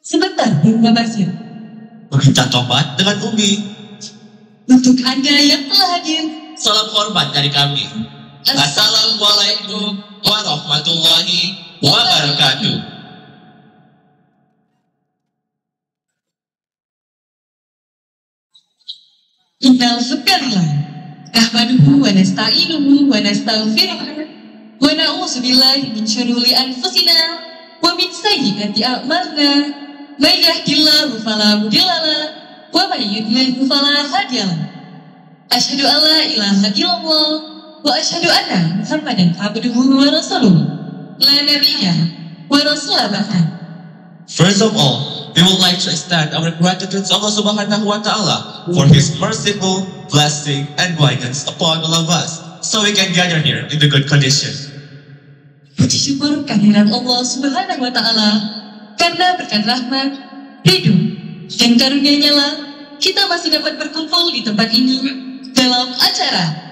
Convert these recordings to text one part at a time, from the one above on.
Sebentar, Bunda Basir. Berbincang tobat dengan Umi. Untuk Anda yang telah hadir, Salam hormat dari kami. Assalamualaikum warahmatullahi wabarakatuh. Innal hamdalillah nahmaduhu wa nasta'inuhu wa nastaghfiruh wa na'udzu billahi min syururi anfusina wa min sayyiati a'malina. May yahdihillahu fala mudilla lahu wa may yudlil fala hadiya lahu. Asyhadu an la ilaha illallah wa asyhadu anna Muhammadan abduhu wa rasuluh. La nabiyya wa rasulah ba'da. First of all, we would like to extend our gratitude to Allah Subhanahu wa Ta'ala for His merciful blessing and guidance upon all of us, so we can gather here in the good condition. Puji syukur kehadiran Allah Subhanahu wa Ta'ala, karena berkat rahmat, ridho, dan karunia-Nya lah kita masih dapat berkumpul di tempat ini dalam acara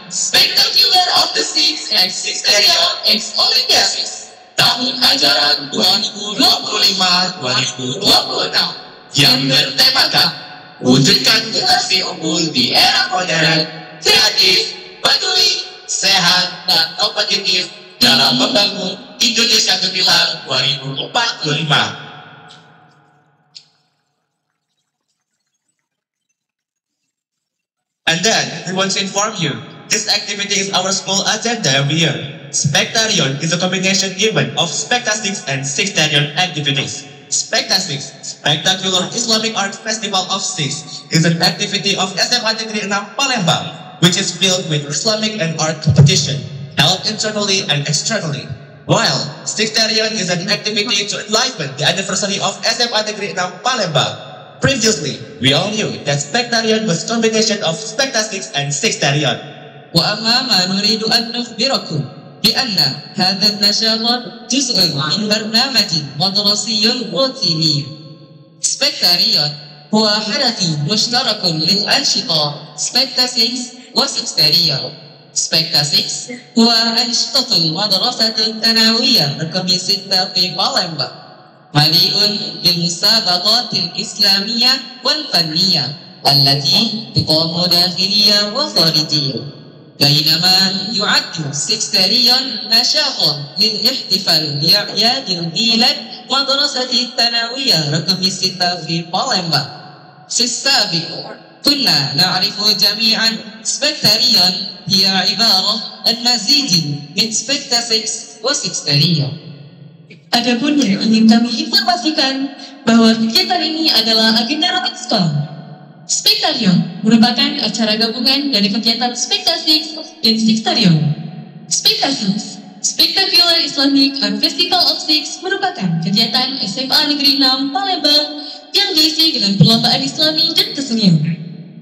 Spectacular of the Six and Sixterion X Olympiasis tahun ajaran 2025-2026 yang bertemakan wujudkan generasi unggul di era modern, kreatif, peduli, sehat, dan kompetitif dalam membangun Indonesia Gemilang 2045. And then, we want to inform you, this activity is our school agenda every year. Spectarion is a combination event of Spectastix and Sixterion activities. Spectastix, Spectacular Islamic Art Festival of Six, is an activity of SMA Negeri 6 Palembang, which is filled with Islamic and art competition, held internally and externally. While Sixterion is an activity to enliven the anniversary of SMA Negeri 6 Palembang. Previously, we all knew that Spectarion was a combination of Spectastix and Sixterion. وأما ما نريد أن نخبركم بأن هذا النشاط جزء من برنامج مدرسي روتيني. سبكتاريون هو حدث مشترك للأنشطة سبكتاسيكس وسكستاريون. سبكتاسيكس هو أنشطة المدرسة الثانوية رقم 6 في بالمبا، مليء بالمسابقات الإسلامية والفنية التي تقام داخليا وخارجيا، بينما يعد سكستريون نشاطا للاحتفال بأعياد ميلاد مدرسة الثانوية رقم 6 في بالمبا. في السابق كنا نعرف جميعا سبكتاريون هي عبارة عن مزيج من سبكتاسيكس وسكستريون. Adapun yang ingin kami informasikan bahwa kegiatan ini adalah agenda rutin sekolah. Spectarion merupakan acara gabungan dari kegiatan Spectastix dan Sixterion. Spectastix, Spectacular Islamic Art Festival of Six, merupakan kegiatan SMA Negeri 6 Palembang yang diisi dengan perlombaan Islami dan kesenian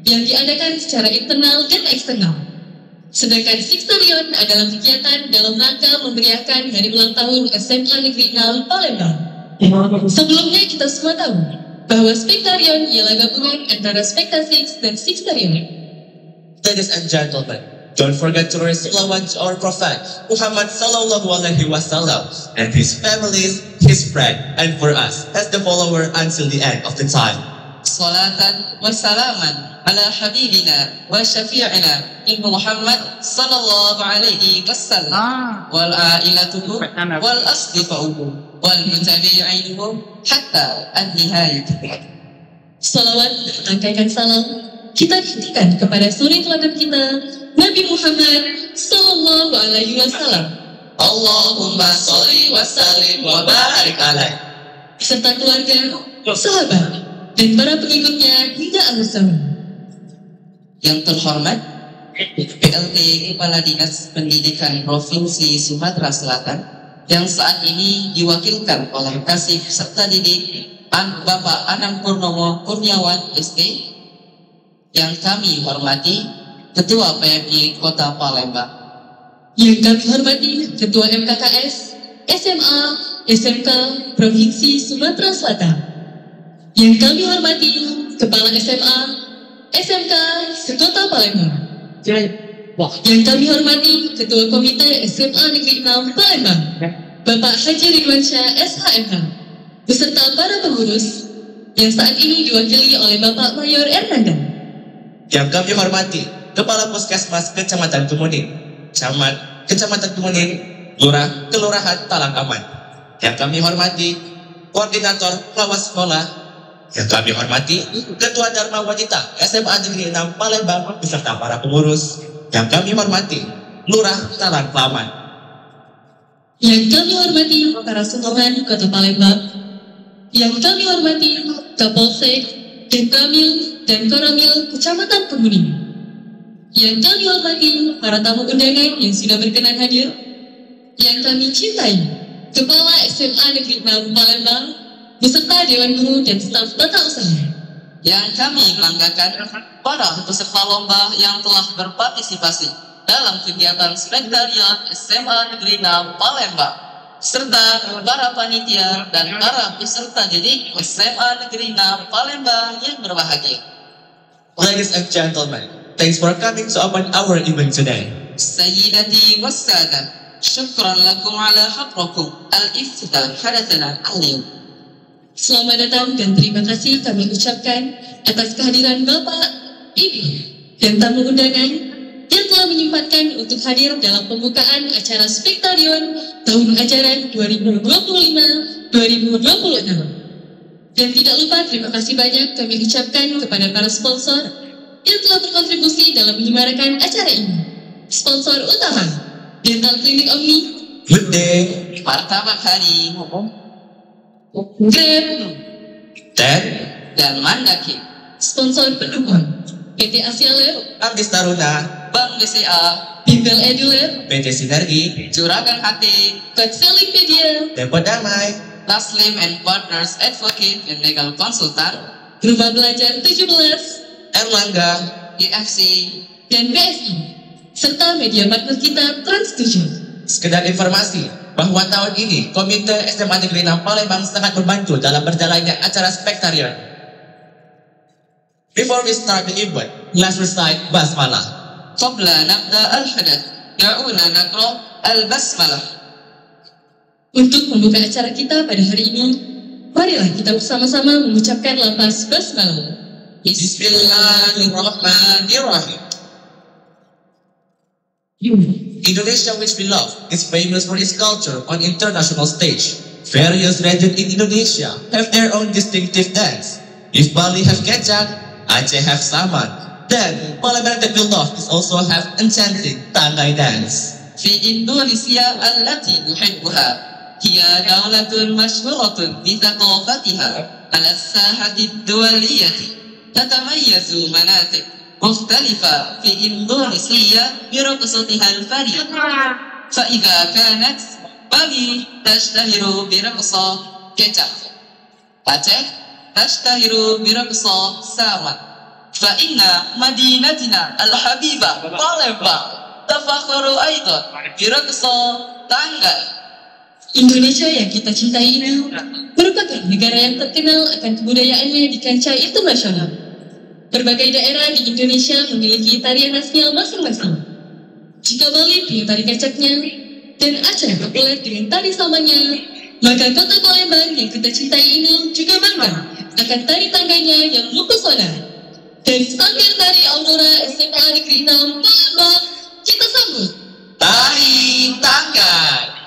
yang diadakan secara internal dan eksternal. Sedangkan Sixterion adalah kegiatan dalam rangka memeriahkan hari ulang tahun SMA Negeri 6 Palembang. Sebelumnya kita semua tahu bahwa Spectarion ialah gabungan antara Spectastix dan Sixterion. Ladies and gentlemen, don't forget to raise salawat to our Prophet Muhammad Sallallahu Alaihi Wasallam and his families, his friend, and for us as the follower until the end of the time. Salatan wa salaman ala habibina wa syafi'ina Ibnu Muhammad sallallahu alaihi wasallam wal ailatuhu wal asdifa'uhu wal mutabi'inuhu hatta an-nihayah. Salawat dan rangkaian salam kita hentikan kepada suri teladan kita Nabi Muhammad sallallahu alaihi wasallam. Allahumma sholli wa sallim wa barik alaihi, serta keluarga, sahabat, dan para pengikutnya hingga akhir zaman. Yang terhormat PLT Kepala Dinas Pendidikan Provinsi Sumatera Selatan yang saat ini diwakilkan oleh Kasih Serta Didik Bapak Anang Purnomo Kurniawan ST, yang kami hormati Ketua PMI Kota Palembang, yang kami hormati Ketua MKKS SMA SMK Provinsi Sumatera Selatan, yang kami hormati Kepala SMA SMK Sekota Palembang, yang kami hormati Ketua Komite SMA Negeri 6 Palembang Bapak Haji Ridwansyah SHMH, beserta para pengurus yang saat ini diwakili oleh Bapak Mayor Erlangga. Yang kami hormati Kepala Puskesmas Kecamatan Kemuning, Camat Kecamatan Kemuning, Lurah Kelurahan Talang Aman. Yang kami hormati Koordinator Kawas Sekolah. Yang kami hormati Ketua Dharma Wanita SMA Negeri 6 Palembang beserta para pengurus. Yang kami hormati Lurah Talang Aman. Yang kami hormati para seniman Kota Palembang. Yang kami hormati Kapolsek dan Kamil dan Koramil Kecamatan Kemuning. Yang kami hormati para tamu undangan yang sudah berkenan hadir. Yang kami cintai Kepala SMA Negeri 6 Palembang beserta Dewan Guru dan staf tata usaha. Yang kami banggakan para peserta lomba yang telah berpartisipasi dalam kegiatan Spektariat SMA Negeri 6 Palembang, serta para panitia dan para peserta didik SMA Negeri 6 Palembang yang berbahagia. Ladies and gentlemen, thanks for coming to open our event today. Sayyidati wassadat, syukran lakum ala hadrakum al-iftitah hadatsana al-yawm. Selamat datang dan terima kasih kami ucapkan atas kehadiran Bapak, Ibu, dan tamu undangan yang telah menyempatkan untuk hadir dalam pembukaan acara Spektarion tahun ajaran 2025-2026. Dan tidak lupa terima kasih banyak kami ucapkan kepada para sponsor yang telah berkontribusi dalam menyemarakan acara ini. Sponsor utama, Dental Clinic Omni, Good day. Martabak Hari, Grab, dan Mandaki. sponsor pendukung, PT Asia Lab, Ambis Taruna, Bank BCA, Bimbel Edulab, PT Sinergi, Juragan Hati, Coachellingpedia, Tempo Damai, Taslim and Partners Advocate and Legal Consultant, Rumah Belajar 17, Erlangga, IFC, dan BSI, serta media partner kita Trans7. Sekedar informasi bahwa tahun ini Komite SMA Negeri 6 Palembang sangat membantu dalam berjalannya acara Spektarion. Before we start the event, let's recite Basmalah. قبل نبدأ الحدث دعونا نقرأ البسملة. Untuk membuka acara kita pada hari ini, marilah kita bersama-sama mengucapkan lafaz basmalah. Bismillahirrahmanirrahim. Indonesia, which we love, is famous for its culture on international stage. Various regions in Indonesia have their own distinctive dance. If Bali have kecak, Aceh have saman. Then, Palembang that we love is also have enchanting Tangai dance. في إندونيسيا التي نحبها هي دولة مشهورة بثقافتها على الساحة الدولية. تتميز مناطق مختلفة في إندونيسيا برقصتها الفريدة. فإذا كانت بالي تشتهر برقصة كecak، Aceh تشتهر برقصة saman. فإن مدينتنا الحبيبة Palembang تفخر أيضا برقصة tanggal. Indonesia yang kita cintai ini merupakan negara yang terkenal akan kebudayaannya di kancah internasional. Berbagai daerah di Indonesia memiliki tarian nasional masing-masing. Jika Bali punya tari kecaknya dan Aceh populer dengan tari samannya, maka kota Palembang yang kita cintai ini juga bangga akan tari tangganya yang mempesona. Dari Sanggar Tari Aurora SMA Negeri 6 Palembang, kita sambut Tari Tanggal.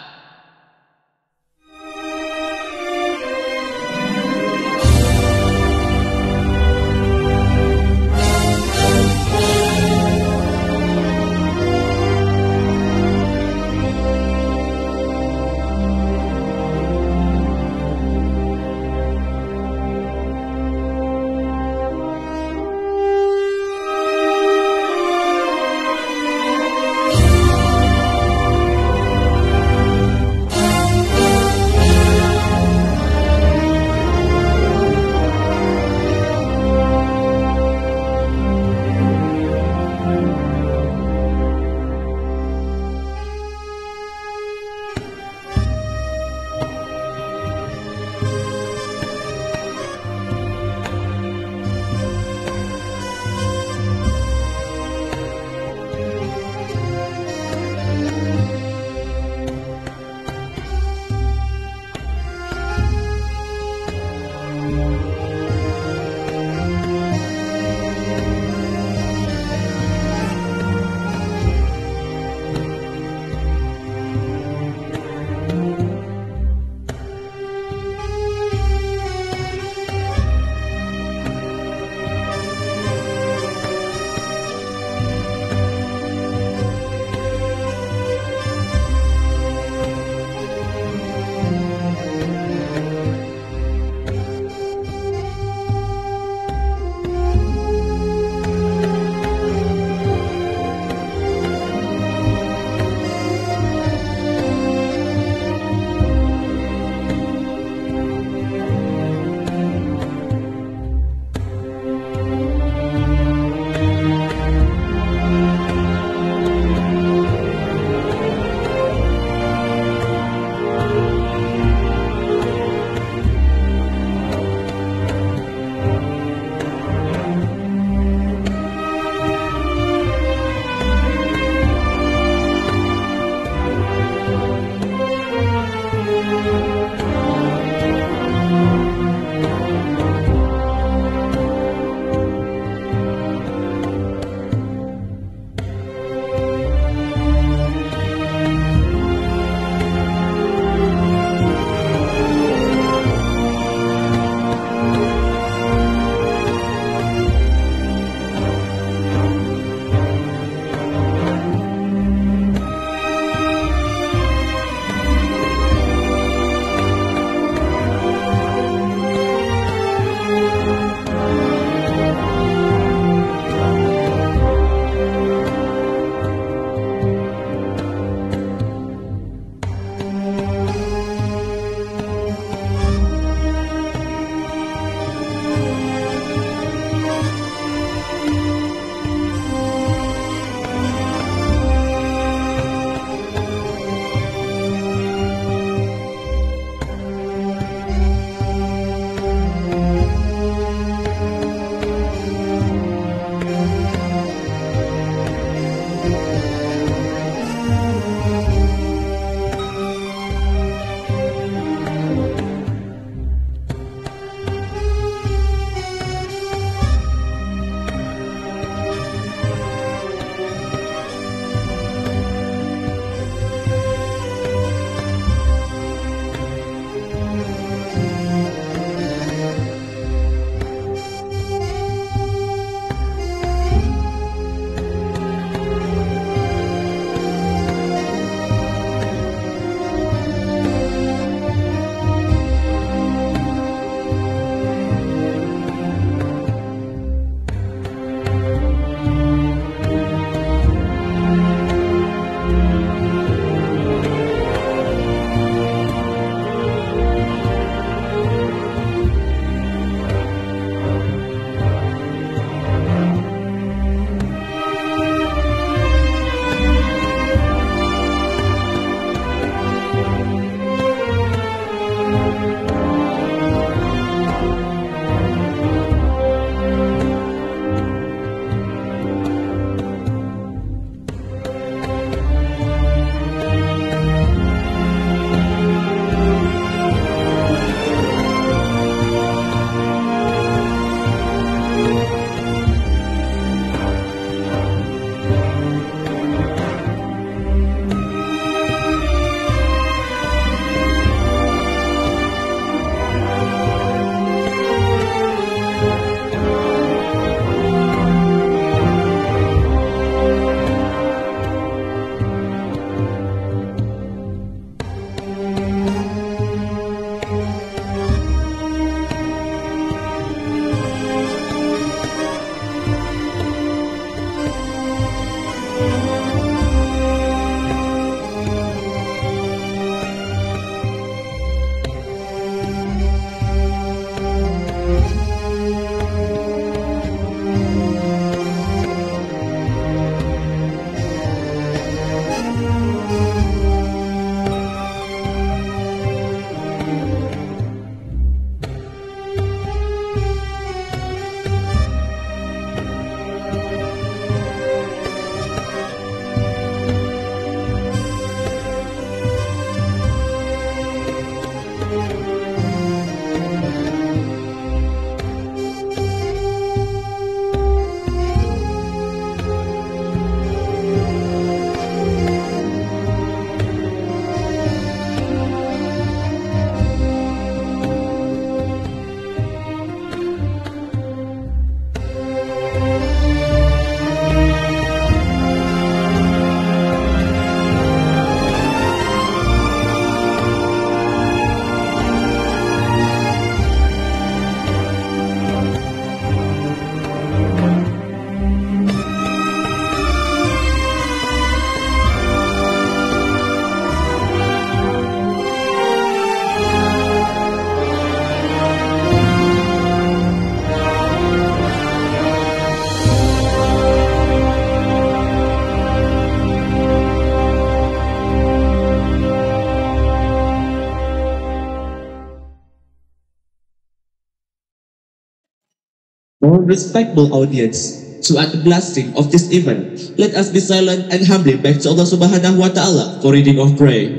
Our respectful audience, to add the blessing of this event, let us be silent and humbly beg to Allah Subhanahu wa Ta'ala for reading of prayer.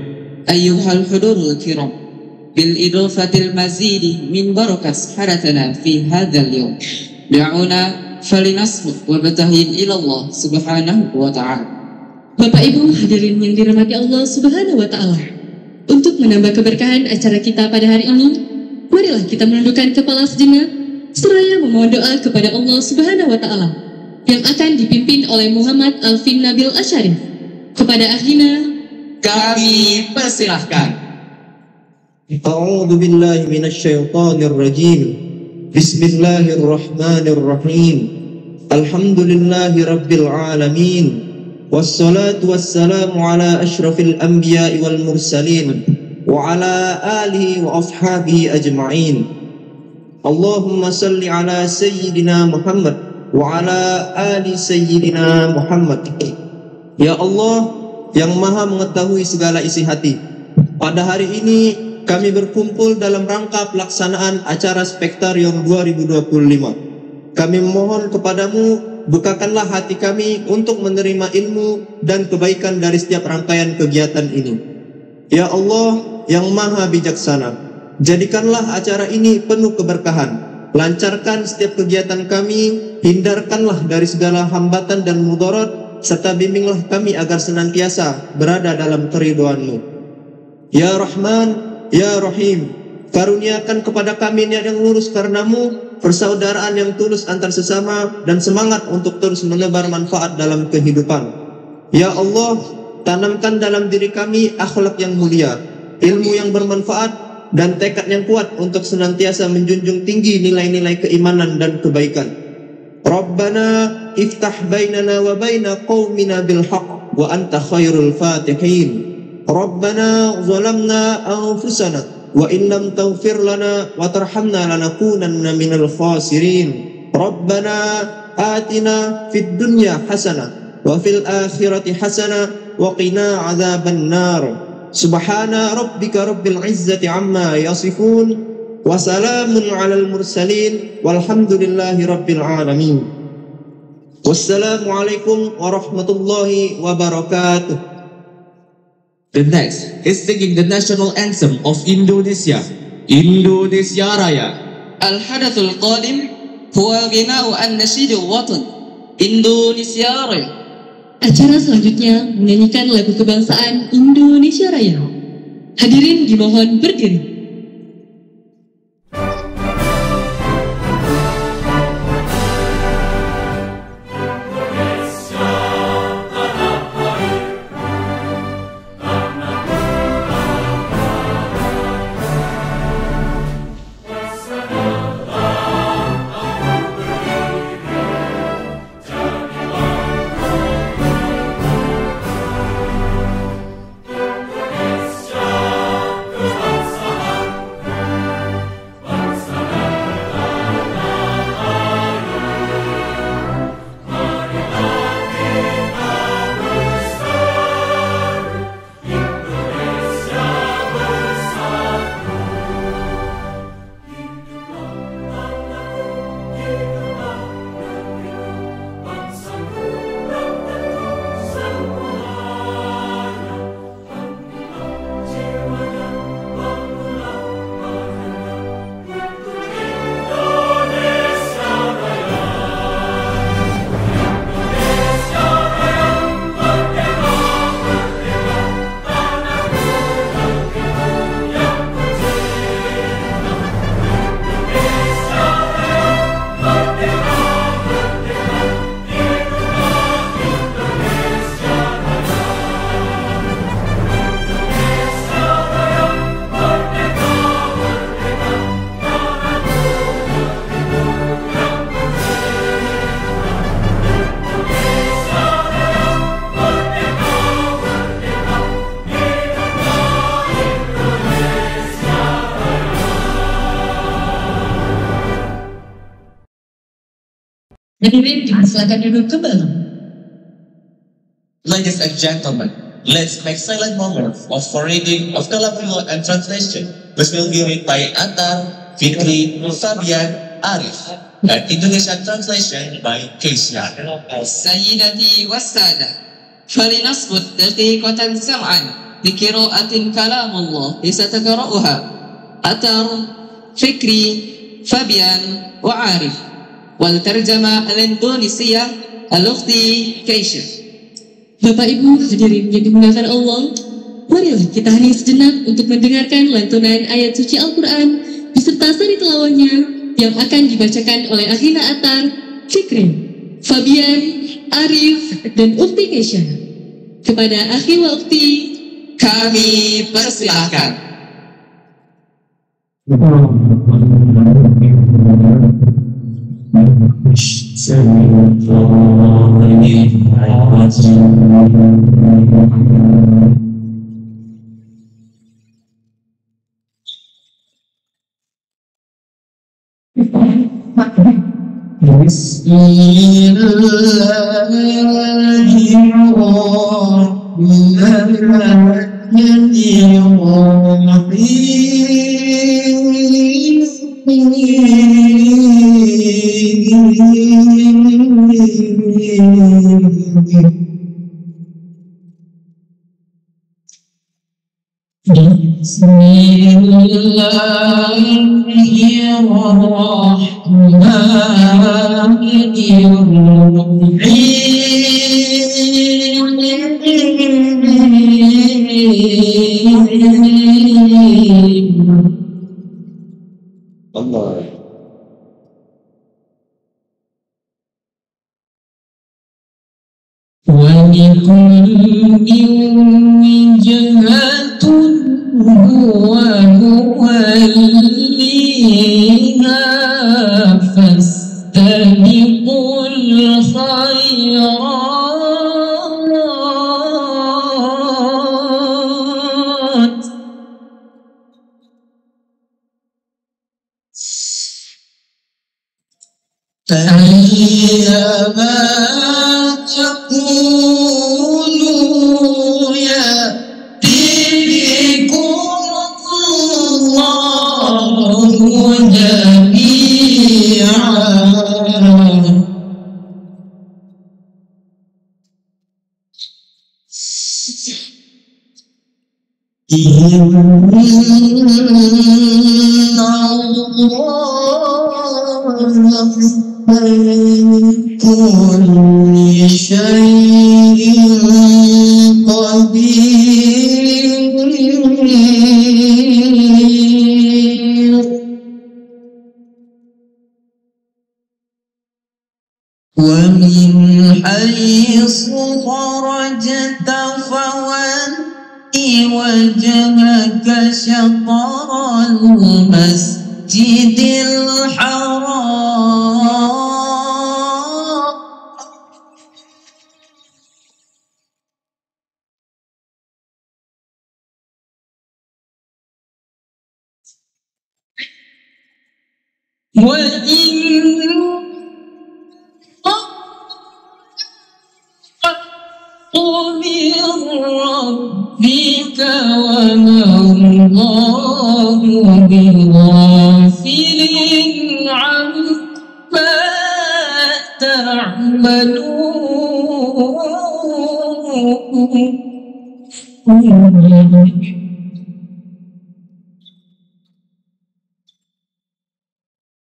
أيها الحضور الكرام، بالإضافة المزيد من بركة حدثنا في هذا اليوم، دعونا فلنصمت وابتهل إلى الله سبحانه وتعالى. Bapak Ibu hadirin yang dirahmati Allah Subhanahu wa Ta'ala, untuk menambah keberkahan acara kita pada hari ini, marilah kita menundukkan kepala sejenak seraya memohon doa kepada Allah Subhanahu wa Ta'ala yang akan dipimpin oleh Muhammad Alvin Nabil Asyarif. Kepada akhina kami persilahkan. A'udzu billahi minasyaitonir rajim. Bismillahirrahmanirrahim. Alhamdulillahi rabbil alamin. Wassalatu wassalamu ala asyrafil anbiya'i wal mursalin wa ala alihi wa ashabihi ajma'in. Allahumma salli ala sayyidina Muhammad wa ala ali sayyidina Muhammad. Ya Allah yang maha mengetahui segala isi hati, pada hari ini kami berkumpul dalam rangka pelaksanaan acara Spektarion 2025. Kami memohon kepadamu, bukakanlah hati kami untuk menerima ilmu dan kebaikan dari setiap rangkaian kegiatan ini. Ya Allah yang maha bijaksana, jadikanlah acara ini penuh keberkahan. Lancarkan setiap kegiatan kami, hindarkanlah dari segala hambatan dan mudarat, serta bimbinglah kami agar senantiasa berada dalam keridhaan-Mu. Ya Rahman, Ya Rahim, karuniakan kepada kami niat yang lurus karena-Mu, persaudaraan yang tulus antar sesama, dan semangat untuk terus menebar manfaat dalam kehidupan. Ya Allah, tanamkan dalam diri kami akhlak yang mulia, ilmu yang bermanfaat, dan tekad yang kuat untuk senantiasa menjunjung tinggi nilai-nilai keimanan dan kebaikan. Rabbana iftah bainana wa baina qaumina bil haqq wa anta khairul fatihin. Rabbana zalamna anfusana wa in lam taghfir lana wa tarhamna lanakunanna minal khasirin. Rabbana atina fid dunya hasanah wa fil akhirati hasanah wa qina adzaban nar. Subhana rabbika rabbil izzati amma yasifun. Wassalamun alal mursalin walhamdulillahi rabbil alamin. Wassalamualaikum warahmatullahi wabarakatuh. The next is singing the national anthem of Indonesia, Indonesia Raya. Al-hadathul qadim huwa ghina'u an-nasyidil watan, Indonesia Raya. acara selanjutnya menyanyikan lagu kebangsaan Indonesia Raya. Hadirin dimohon berdiri. Hadirin dipersilakan duduk kembali. Ladies and gentlemen, let's make silent moment of for reading of Kalamullah and translation, which will be read by Antar, Fikri, Fabian, Arif. And Indonesian translation by Keisha. سيدتي والسادة، فلنصبت دقيقة سمعا بقراءة كلام الله ستقرأها أثر فكري فابيان وعارف، والترجمة الإندونيسية الأختي كيشة. Bapak Ibu hadirin yang dimuliakan Allah, marilah kita hening sejenak untuk mendengarkan lantunan ayat suci Al-Quran beserta sari tilawahnya yang akan dibacakan oleh Akhina Atar, Fikri, Fabian, Arif, dan Ukti Keisha. Kepada Akhi wa Ukti, kami persilahkan.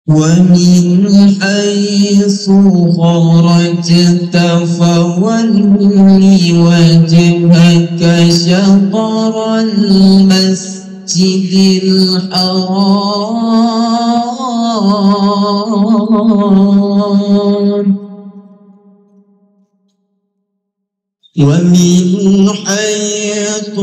ومن حيث خرجت فول وجهك شطر المسجد الحرام ومن حيث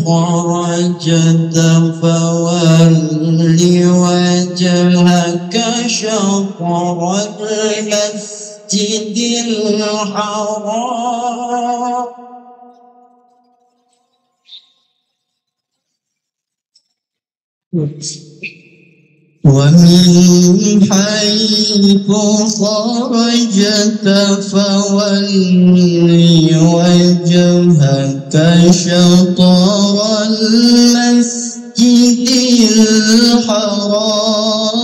خرجت فول وجهك شطر المسجد الحرام ومن حيث خرجت فول وجهك شطر المسجد الحرام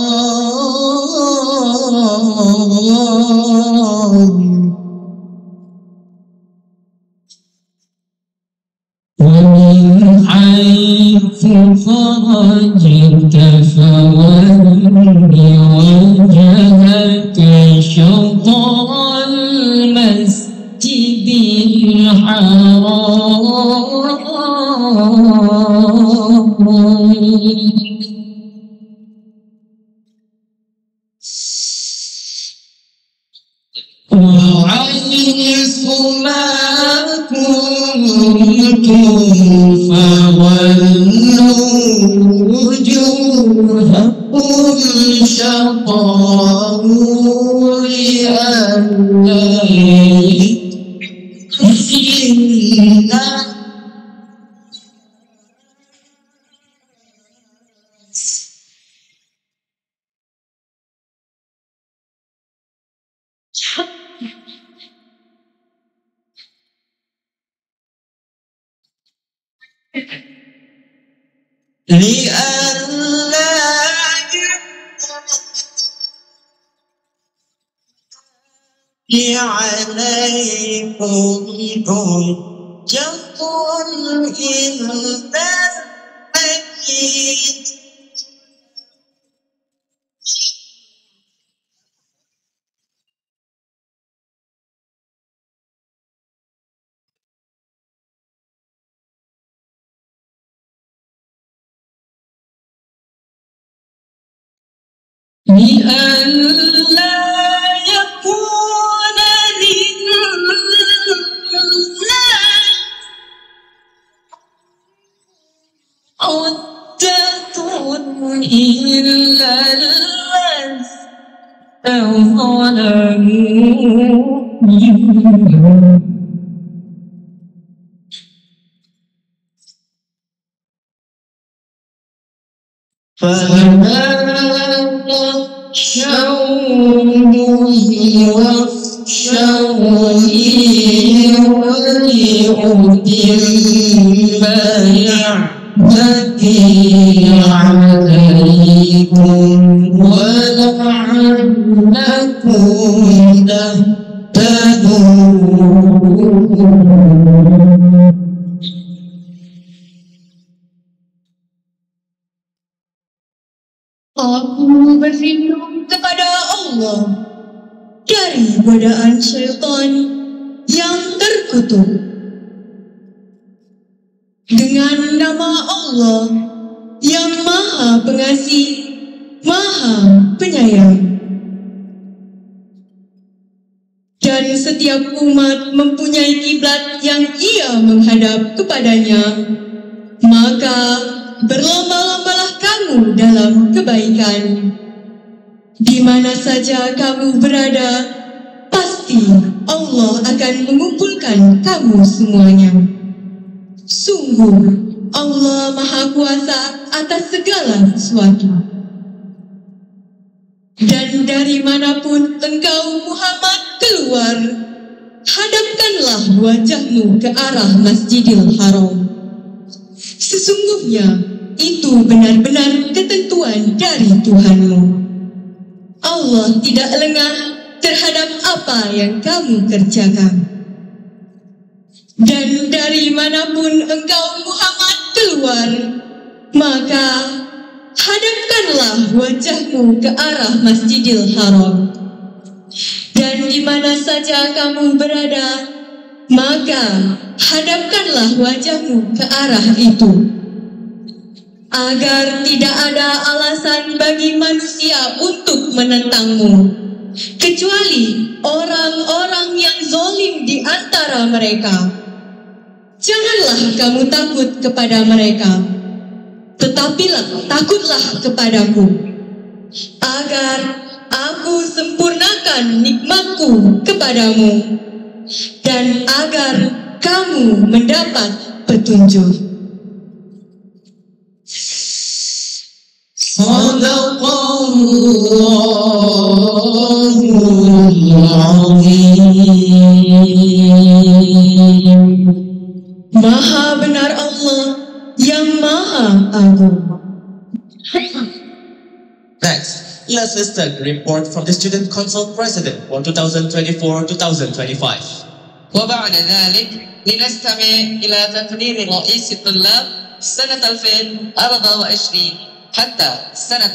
خرجت فول وجهك شطر المسجد الحرام وحيث ما كنتم فولوا وجوهكم شطره لئلا يفتن لئلا عليكم حجة إلا الميت لئلا يكون للناس عدة إلا الذين ظلموا فلا تخشوهم واخشوني ولأتم نعمتي عليكم ولعلكم تهتدون. Aku berlindung kepada Allah dari godaan syaitan yang terkutuk. Dengan nama Allah yang Maha Pengasih, Maha Penyayang. Dan setiap umat mempunyai kiblat yang ia menghadap kepadanya, maka berlomba-lombalah kamu dalam kebaikan. Di mana saja kamu berada, pasti Allah akan mengumpulkan kamu semuanya. Sungguh, Allah Maha Kuasa atas segala sesuatu. Dan dari manapun engkau Muhammad keluar, hadapkanlah wajahmu ke arah Masjidil Haram. Sesungguhnya itu benar-benar ketentuan dari Tuhanmu. Allah tidak lengah terhadap apa yang kamu kerjakan. Dan dari manapun engkau Muhammad keluar, maka hadapkanlah wajahmu ke arah Masjidil Haram. Dan di mana saja kamu berada, maka hadapkanlah wajahmu ke arah itu, agar tidak ada alasan bagi manusia untuk menentangmu, kecuali orang-orang yang zalim di antara mereka. Janganlah kamu takut kepada mereka, tetapilah takutlah kepadaku, agar aku sempurnakan nikmatku kepadamu, dan agar kamu mendapat petunjuk. Sadaqallahul Azim. Maha benar Allah yang Maha Agung. Next, let's listen to a report from the Student Council President for 2024-2025. وبعد ذلك لنستمع إلى تقرير رئيس الطلاب سنة 2024 حتى سنة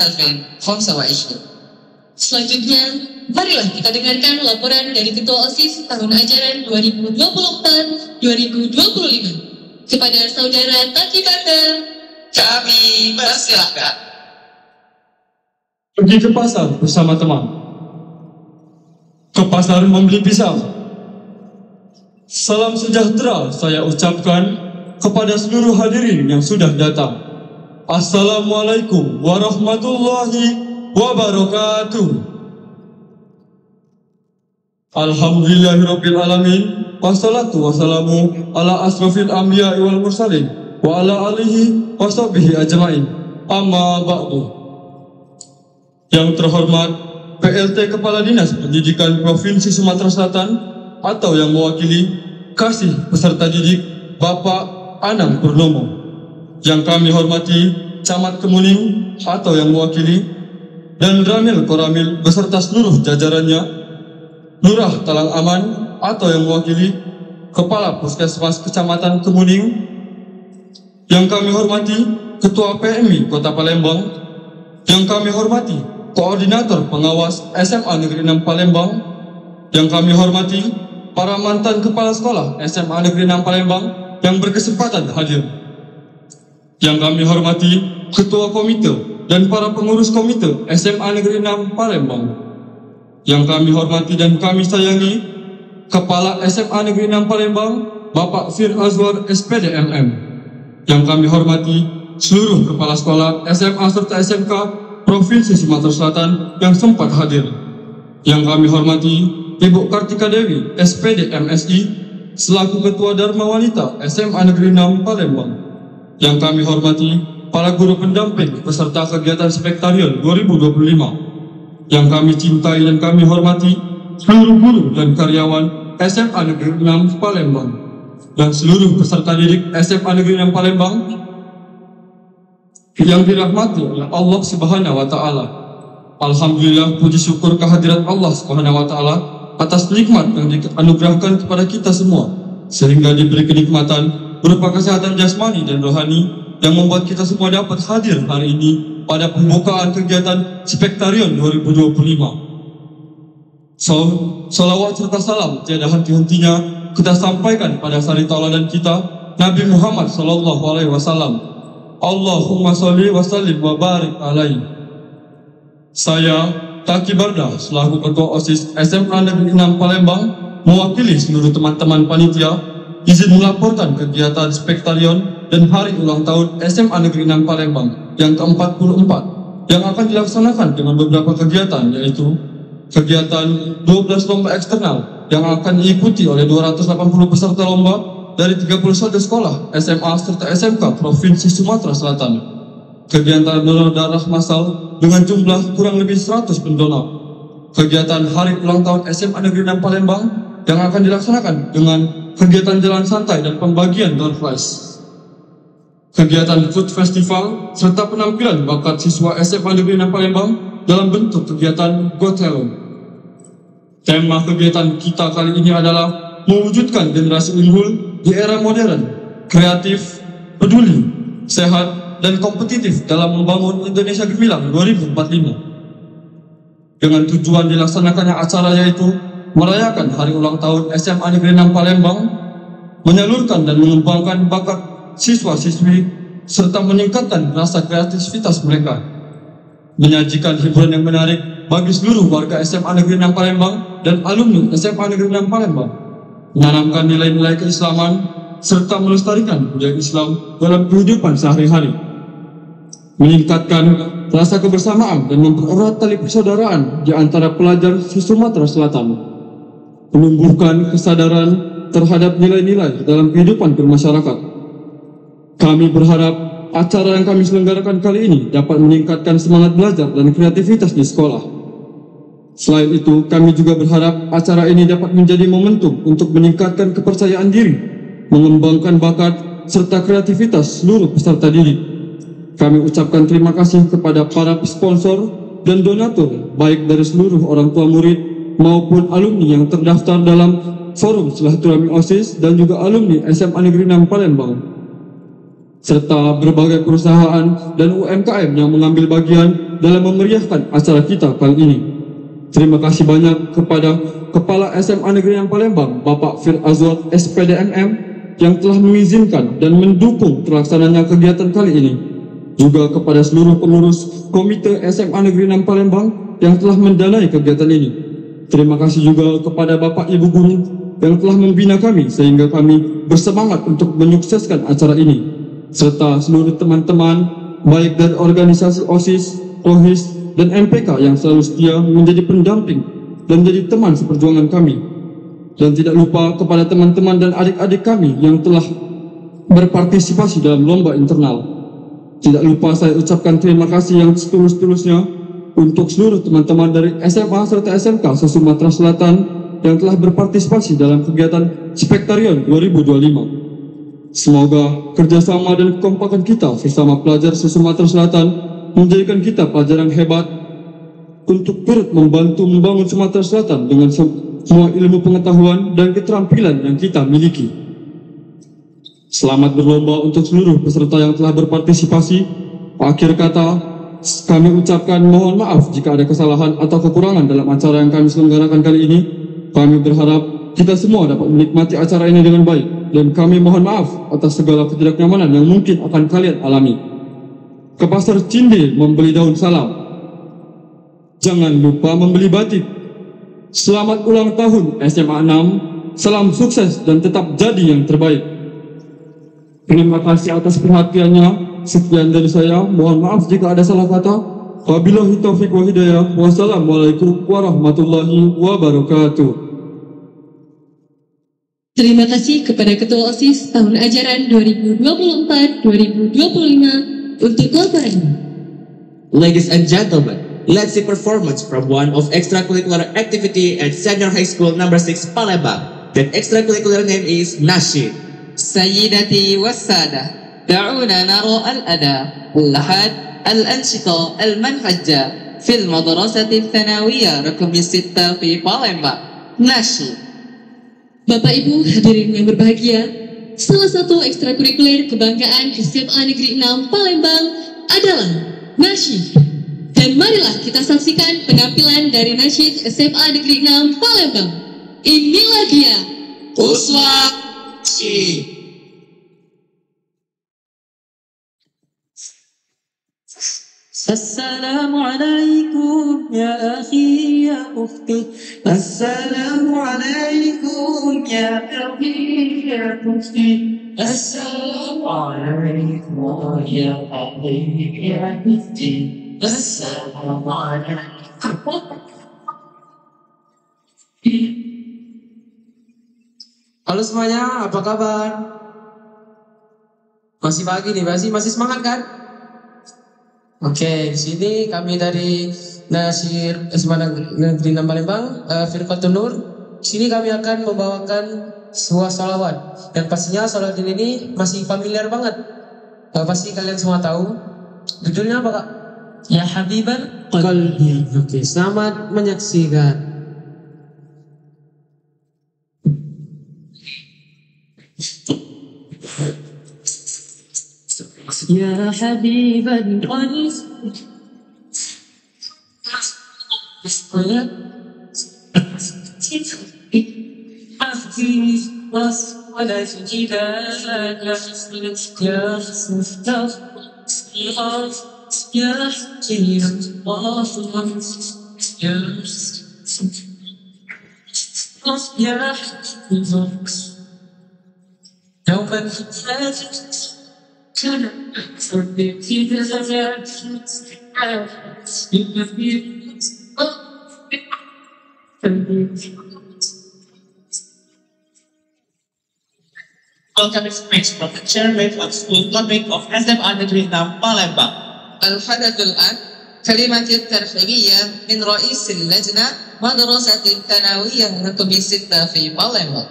2025. Selanjutnya, marilah kita dengarkan laporan dari Ketua OSIS tahun ajaran 2024-2025 kepada Saudara Taki Barda. Kami persilahkan. Pergi ke pasar bersama teman. Ke pasar membeli pisang. Salam sejahtera saya ucapkan kepada seluruh hadirin yang sudah datang. Assalamualaikum warahmatullahi wabarakatuh. Alhamdulillahirabbil alamin, wassalatu wassalamu ala asrofil anbiya'i wal mursalin wa ala alihi wa sahbihi ajma'in. Amma ba'du. Yang terhormat PLT Kepala Dinas Pendidikan Provinsi Sumatera Selatan atau yang mewakili kasih peserta didik Bapak Anang Purnomo. Yang kami hormati Camat Kemuning atau yang mewakili dan Ramil Koramil beserta seluruh jajarannya, Lurah Talang Aman atau yang mewakili Kepala Puskesmas Kecamatan Kemuning. Yang kami hormati Ketua PMI Kota Palembang. Yang kami hormati Koordinator Pengawas SMA Negeri 6 Palembang. Yang kami hormati para mantan Kepala Sekolah SMA Negeri 6 Palembang yang berkesempatan hadir. Yang kami hormati Ketua Komite dan para pengurus Komite SMA Negeri 6 Palembang. Yang kami hormati dan kami sayangi Kepala SMA Negeri 6 Palembang, Bapak Fir Azwar SPD MM. Yang kami hormati seluruh Kepala Sekolah SMA serta SMK Provinsi Sumatera Selatan yang sempat hadir. Yang kami hormati Ibu Kartika Dewi SPD MSI selaku Ketua Dharma Wanita SMA Negeri 6 Palembang. Yang kami hormati para guru pendamping peserta kegiatan Spektarion 2025. Yang kami cintai dan kami hormati seluruh guru dan karyawan SMA Negeri 6 Palembang dan seluruh peserta didik SMA Negeri 6 Palembang yang dirahmati oleh Allah Subhanahu wa taala. Alhamdulillah, puji syukur kehadirat Allah Subhanahu wa taala atas nikmat yang dianugerahkan kepada kita semua sehingga diberi kenikmatan berupa kesehatan jasmani dan rohani yang membuat kita semua dapat hadir hari ini pada pembukaan kegiatan Spektarion 2025. Salawat serta salam tiada henti-hentinya kita sampaikan pada sari tauladan kita Nabi Muhammad SAW. Allahumma sholli wa sallim wa barik alaihi. Saya Taki Barda selaku Ketua OSIS SMA Negeri 6 Palembang mewakili seluruh teman-teman panitia izin melaporkan kegiatan Spektarion dan hari ulang tahun SMA Negeri 6 Palembang yang ke-44 yang akan dilaksanakan dengan beberapa kegiatan, yaitu kegiatan 12 lomba eksternal yang akan diikuti oleh 280 peserta lomba dari 31 sekolah SMA serta SMK Provinsi Sumatera Selatan. Kegiatan donor darah massal dengan jumlah kurang lebih 100 pendonor. Kegiatan hari ulang tahun SMA Negeri 6 Palembang yang akan dilaksanakan dengan kegiatan jalan santai dan pembagian door prize. Kegiatan food festival serta penampilan bakat siswa SMA Negeri 6 Palembang dalam bentuk kegiatan Got Talent. Tema kegiatan kita kali ini adalah mewujudkan generasi unggul di era modern, kreatif, peduli, sehat, dan kompetitif dalam membangun Indonesia Gemilang 2045. Dengan tujuan dilaksanakannya acara yaitu merayakan hari ulang tahun SMA Negeri 6 Palembang, menyalurkan dan mengembangkan bakat siswa-siswi, serta meningkatkan rasa kreativitas mereka, menyajikan hiburan yang menarik bagi seluruh warga SMA Negeri 6 Palembang dan alumni SMA Negeri 6 Palembang, menanamkan nilai-nilai keislaman, serta melestarikan budaya Islam dalam kehidupan sehari-hari, meningkatkan rasa kebersamaan dan mempererat tali persaudaraan di antara pelajar di Sumatera Selatan, menumbuhkan kesadaran terhadap nilai-nilai dalam kehidupan bermasyarakat. Kami berharap acara yang kami selenggarakan kali ini dapat meningkatkan semangat belajar dan kreativitas di sekolah. Selain itu, kami juga berharap acara ini dapat menjadi momentum untuk meningkatkan kepercayaan diri, mengembangkan bakat, serta kreativitas seluruh peserta didik. Kami ucapkan terima kasih kepada para sponsor dan donatur, baik dari seluruh orang tua murid maupun alumni yang terdaftar dalam Forum Silaturahmi OSIS dan juga alumni SMA Negeri 6 Palembang. serta berbagai perusahaan dan UMKM yang mengambil bagian dalam memeriahkan acara kita kali ini. Terima kasih banyak kepada Kepala SMA Negeri yang Palembang, Bapak Fir Azwat SPDMM, yang telah mengizinkan dan mendukung terlaksananya kegiatan kali ini. Juga kepada seluruh pengurus Komite SMA Negeri 6 Palembang yang telah mendanai kegiatan ini. Terima kasih juga kepada Bapak Ibu Guru yang telah membina kami sehingga kami bersemangat untuk menyukseskan acara ini, serta seluruh teman-teman baik dari organisasi OSIS, OHIS, dan MPK yang selalu setia menjadi pendamping dan menjadi teman seperjuangan kami. Dan tidak lupa kepada teman-teman dan adik-adik kami yang telah berpartisipasi dalam lomba internal. Tidak lupa saya ucapkan terima kasih yang setulus-tulusnya untuk seluruh teman-teman dari SMA serta SMK se-Sumatera Selatan yang telah berpartisipasi dalam kegiatan Spektarion 2025. Semoga kerjasama dan kekompakan kita sesama pelajar se-Sumatera Selatan menjadikan kita pelajar yang hebat untuk turut membantu membangun Sumatera Selatan dengan semua ilmu pengetahuan dan keterampilan yang kita miliki. Selamat berlomba untuk seluruh peserta yang telah berpartisipasi. Akhir kata, kami ucapkan mohon maaf jika ada kesalahan atau kekurangan dalam acara yang kami selenggarakan kali ini. Kami berharap kita semua dapat menikmati acara ini dengan baik, dan kami mohon maaf atas segala ketidaknyamanan yang mungkin akan kalian alami. Ke pasar Cinde membeli daun salam, jangan lupa membeli batik. Selamat ulang tahun SMA 6, salam sukses dan tetap jadi yang terbaik. Terima kasih atas perhatiannya. Sekian dari saya, mohon maaf jika ada salah kata. Wabillahi taufiq wa hidayah. Wassalamualaikum warahmatullahi wabarakatuh. Terima kasih kepada Ketua OSIS tahun ajaran 2024-2025 untuk laporannya. Ladies and gentlemen, let's see performance from one of extracurricular activity at Senior High School number 6 Palembang. That extracurricular name is Nasyid. سيدتي والسادة، دعونا نرى الأداء اللحد الأنشطة المنهجة في المدرسة الثانوية رقم 6 في Palembang. Nasyid. Bapak Ibu hadirin yang berbahagia, salah satu ekstrakurikuler kebanggaan SMA Negeri 6 Palembang adalah nasyid. Dan marilah kita saksikan penampilan dari nasyid SMA Negeri 6 Palembang. Inilah dia, Uswa السلام عليكم يا أخي يا أختي السلام عليكم يا أخي يا أختي السلام عليكم يا أخي يا أختي السلام عليكم. Halo semuanya, apa kabar? Masih pagi nih, masih semangat kan? Oke, di sini kami dari Nasir SMA Negeri 6 Palembang, Firqatun Nur. Di sini kami akan membawakan sebuah sholawat. Dan pastinya sholawat ini masih familiar banget. Pasti kalian semua tahu. Judulnya apa, Kak? Ya Habiban Qalbi. Oke, selamat menyaksikan. يا حبيب القلب ولا جدال يا مفتاح يا حكيم يا حكيم يوم الفتاة Welcome speech from the Chairman of School Topic of SMA Negeri 6 Palembang. الحدث الآن كلمة الترحيبية من رئيس اللجنة مدرسة الثانوية رقم 6 في Palembang.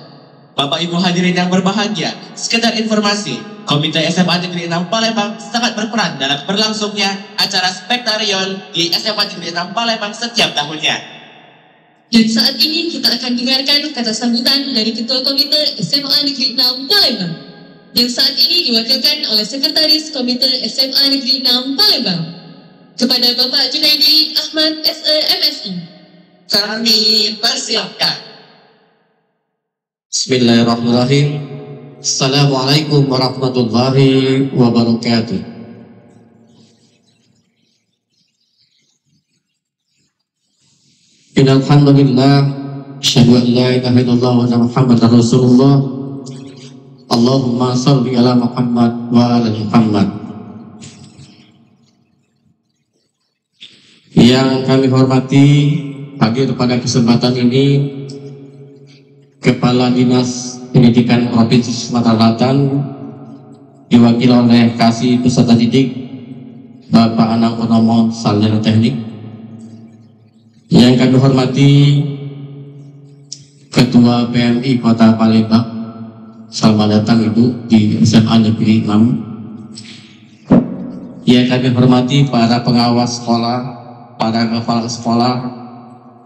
Bapak Ibu hadirin yang berbahagia, sekedar informasi, Komite SMA Negeri 6 Palembang sangat berperan dalam berlangsungnya acara Spektarion di SMA Negeri 6 Palembang setiap tahunnya. Dan saat ini kita akan dengarkan kata sambutan dari Ketua Komite SMA Negeri 6 Palembang. yang saat ini diwakilkan oleh Sekretaris Komite SMA Negeri 6 Palembang. Kepada Bapak Junaidi Ahmad SE MSI. Kami persilakan. Bismillahirrahmanirrahim. Assalamualaikum warahmatullahi wabarakatuh. Innalhamdulillah, asyhadu an la ilaha illallah wa anna Muhammadar Rasulullah. Allahumma shalli ala Muhammad wa ala Muhammad. Yang kami hormati hadir pada kesempatan ini Kepala Dinas Pendidikan Provinsi Sumatera Selatan diwakili oleh Kasih Peserta Didik Bapak Anang Purnomo Sarjana Teknik. Yang kami hormati Ketua PMI Kota Palembang, selamat datang Ibu di SMA Negeri 6. Yang kami hormati para pengawas sekolah, para kepala sekolah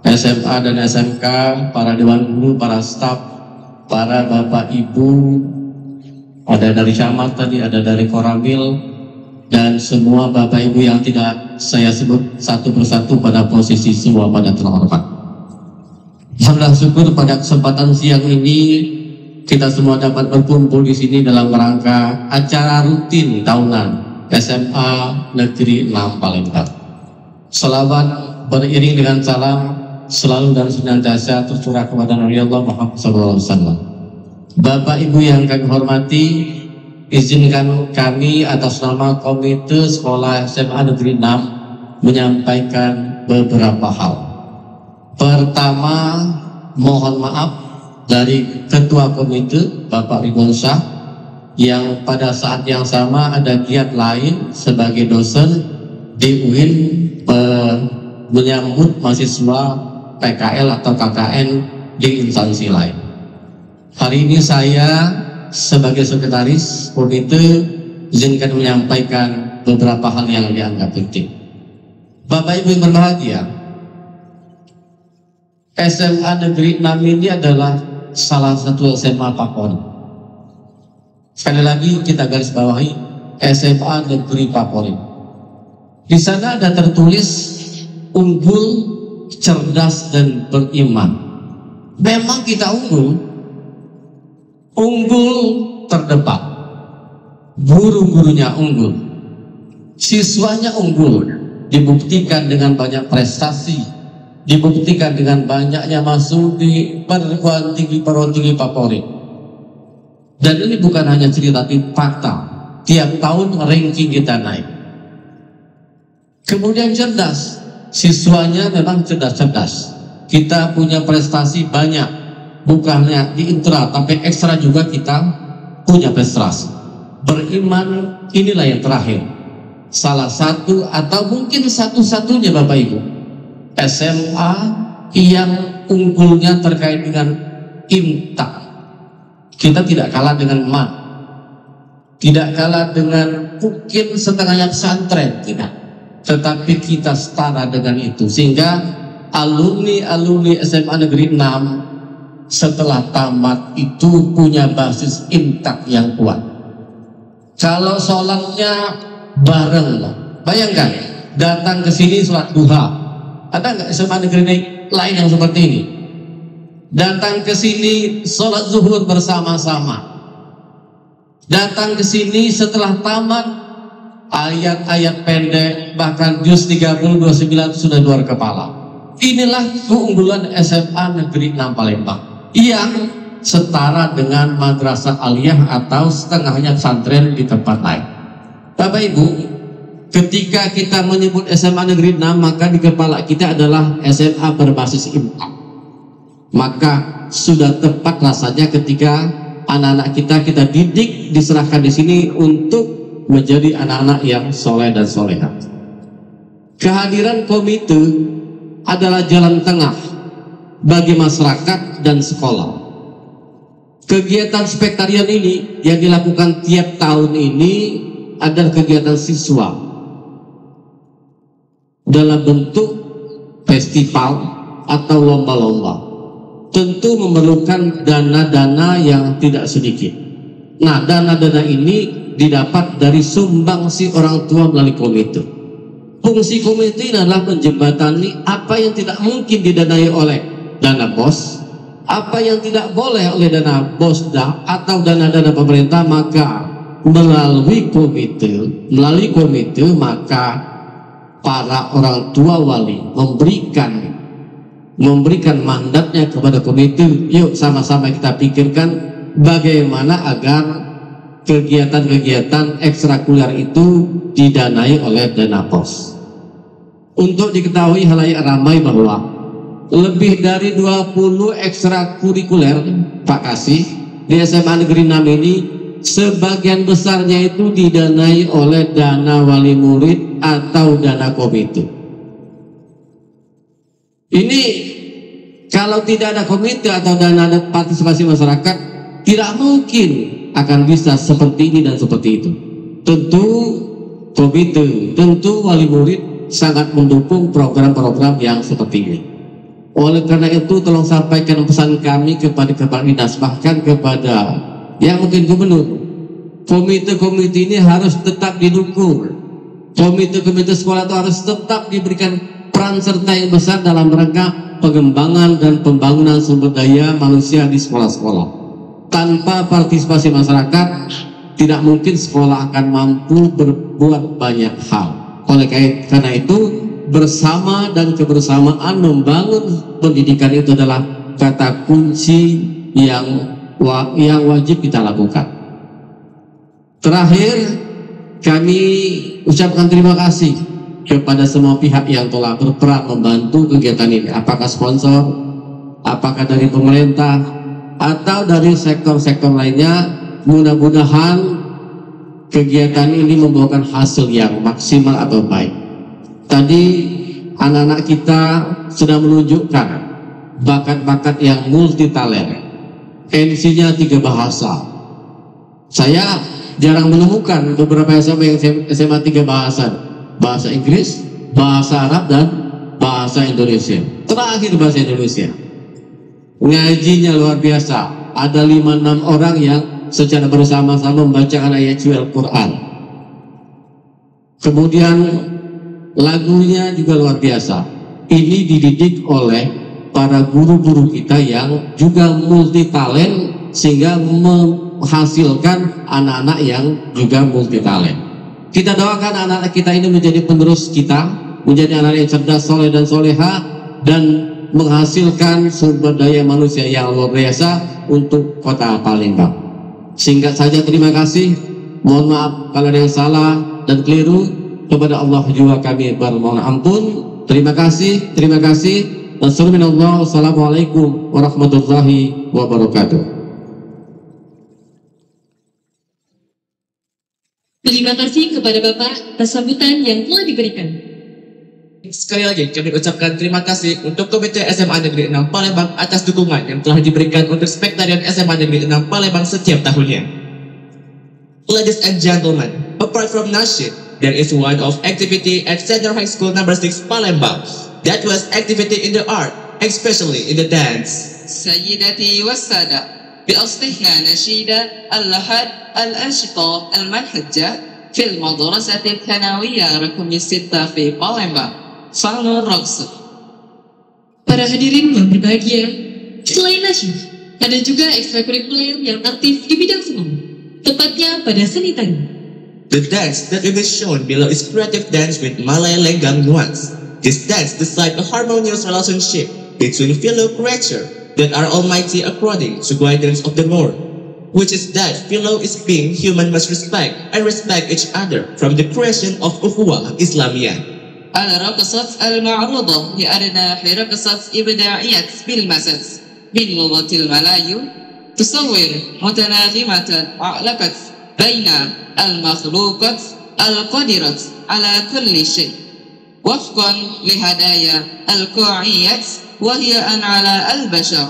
SMA dan SMK, para dewan guru, para staf, para bapak ibu, ada dari camat tadi, ada dari Koramil, dan semua bapak ibu yang tidak saya sebut satu persatu pada posisi semua pada terhormat. Alhamdulillah, syukur pada kesempatan siang ini kita semua dapat berkumpul di sini dalam rangka acara rutin tahunan SMA Negeri 6 Palembang. Selawat beriring dengan salam selalu dan senantiasa tercurah kepada Nabi Allah Muhammad SAW. Bapak Ibu yang kami hormati, izinkan kami atas nama Komite Sekolah SMA Negeri 6 menyampaikan beberapa hal. Pertama, mohon maaf dari Ketua Komite Bapak Ridwan Syah yang pada saat yang sama ada giat lain sebagai dosen di UIN menyambut mahasiswa PKL atau KKN di instansi lain. Hari ini saya sebagai sekretaris komite izinkan menyampaikan beberapa hal yang dianggap penting. Bapak Ibu yang berbahagia, SMA Negeri 6 ini adalah salah satu SMA favorit. Sekali lagi kita garis bawahi, SMA Negeri favorit. Di sana ada tertulis unggul, cerdas dan beriman. Memang kita unggul terdepan, guru-gurunya unggul, siswanya unggul, dibuktikan dengan banyak prestasi, dibuktikan dengan banyaknya masuk di perguruan tinggi favorit. Dan ini bukan hanya cerita, tapi fakta. Tiap tahun ranking kita naik. Kemudian cerdas, siswanya memang cerdas-cerdas. Kita punya prestasi banyak, bukannya di intra tapi ekstra juga kita punya prestasi. Beriman, inilah yang terakhir, salah satu atau mungkin satu-satunya Bapak Ibu SMA yang unggulnya terkait dengan IMTA. Kita tidak kalah dengan MAN, tidak kalah dengan mungkin setengahnya pesantren, tidak, tetapi kita setara dengan itu, sehingga alumni SMA Negeri 6 setelah tamat itu punya basis intak yang kuat. Kalau sholatnya bareng, bayangkan datang ke sini sholat duha, ada nggak SMA Negeri lain yang seperti ini? Datang ke sini sholat zuhur bersama-sama, datang ke sini setelah tamat ayat-ayat pendek, bahkan juz 30, 29 sudah luar kepala. Inilah keunggulan SMA Negeri 6 Palembang yang setara dengan madrasah aliyah atau setengahnya pesantren di tempat lain. Bapak Ibu, ketika kita menyebut SMA Negeri 6, maka di kepala kita adalah SMA berbasis IMTA. Maka sudah tepat rasanya ketika anak-anak kita didik, diserahkan di sini untuk menjadi anak-anak yang soleh dan soleha. Kehadiran komite adalah jalan tengah bagi masyarakat dan sekolah. Kegiatan Spektarion ini yang dilakukan tiap tahun ini adalah kegiatan siswa dalam bentuk festival atau lomba-lomba. Tentu memerlukan dana-dana yang tidak sedikit. Nah, dana-dana ini didapat dari sumbangsi orang tua melalui komite. Fungsi komite ini adalah menjembatani apa yang tidak mungkin didanai oleh dana BOS, apa yang tidak boleh oleh dana BOSDA atau dana-dana pemerintah, maka melalui komite maka para orang tua wali memberikan mandatnya kepada komite. Yuk sama-sama kita pikirkan bagaimana agar kegiatan-kegiatan ekstrakurikuler itu didanai oleh dana BOS. Untuk diketahui halayak ramai bahwa lebih dari 20 ekstrakurikuler Pak Kasih di SMA Negeri 6 ini sebagian besarnya itu didanai oleh dana wali murid atau dana komite. Ini kalau tidak ada komite atau dana partisipasi masyarakat, tidak mungkin akan bisa seperti ini dan seperti itu. Tentu komite, tentu wali murid sangat mendukung program-program yang seperti ini. Oleh karena itu, tolong sampaikan pesan kami kepada kepala dinas, bahkan kepada yang mungkin gubernur. Komite-komite ini harus tetap didukung. Komite-komite sekolah itu harus tetap diberikan peran serta yang besar dalam rangka pengembangan dan pembangunan sumber daya manusia di sekolah-sekolah. Tanpa partisipasi masyarakat, tidak mungkin sekolah akan mampu berbuat banyak hal. Oleh karena itu, bersama dan kebersamaan membangun pendidikan itu adalah kata kunci yang wajib kita lakukan. Terakhir, kami ucapkan terima kasih kepada semua pihak yang telah berperan membantu kegiatan ini, apakah sponsor, apakah dari pemerintah, atau dari sektor-sektor lainnya. Mudah-mudahan kegiatan ini membawakan hasil yang maksimal atau baik. Tadi anak-anak kita sudah menunjukkan bakat-bakat yang multitalent. MC-nya 3 bahasa. Saya jarang menemukan beberapa SMA yang SMA 3 bahasa. Bahasa Inggris, bahasa Arab, dan bahasa Indonesia. Terakhir bahasa Indonesia. Ngajinya luar biasa. Ada 5-6 orang yang secara bersama-sama membacakan ayat suci Al-Quran. Kemudian lagunya juga luar biasa. Ini dididik oleh para guru-guru kita yang juga multi talent, sehingga menghasilkan anak-anak yang juga multi talent. Kita doakan anak-anak kita ini menjadi penerus kita, menjadi anak yang cerdas, soleh dan soleha, dan menghasilkan sumber daya manusia yang luar biasa untuk Kota Palembang. Singkat saja, terima kasih. Mohon maaf kalau ada yang salah dan keliru. Kepada Allah juga kami bermohon ampun. Terima kasih. Wassalamualaikum warahmatullahi wabarakatuh. Terima kasih kepada Bapak atas sambutan yang telah diberikan. Sekali lagi kami ucapkan terima kasih untuk Komite SMA Negeri 6 Palembang atas dukungan yang telah diberikan untuk Spektarian SMA Negeri 6 Palembang setiap tahunnya. Ladies and gentlemen, apart from nasyid, there is one of activity at Senior High School number 6 Palembang. That was activity in the art, especially in the dance. سيدتي والسادة، بأصلحنا نشيد اللحد الأنشطة المنهجة في المدرسة الثانوية رقم 6 في Palembang. Falur Roks. Para hadirin yang berbahagia, selain nasyid, ada juga ekstrakurikuler yang aktif di bidang seni, tepatnya pada seni tari. The dance that will be shown below is creative dance with Malay Lenggang nuance. This dance describes a harmonious relationship between fellow creatures that are almighty according to guidance of the Lord, which is that fellow is being human must respect and respect each other from the creation of Ukhuwah Islamiyah. الرقصة المعروضة لأرناح رقصة إبداعية بالمسد باللغة الملايو تصور متناغمة علاقة بين المخلوقة القادرة على كل شيء وفقا لهدايا الكوعية وهي أن على البشر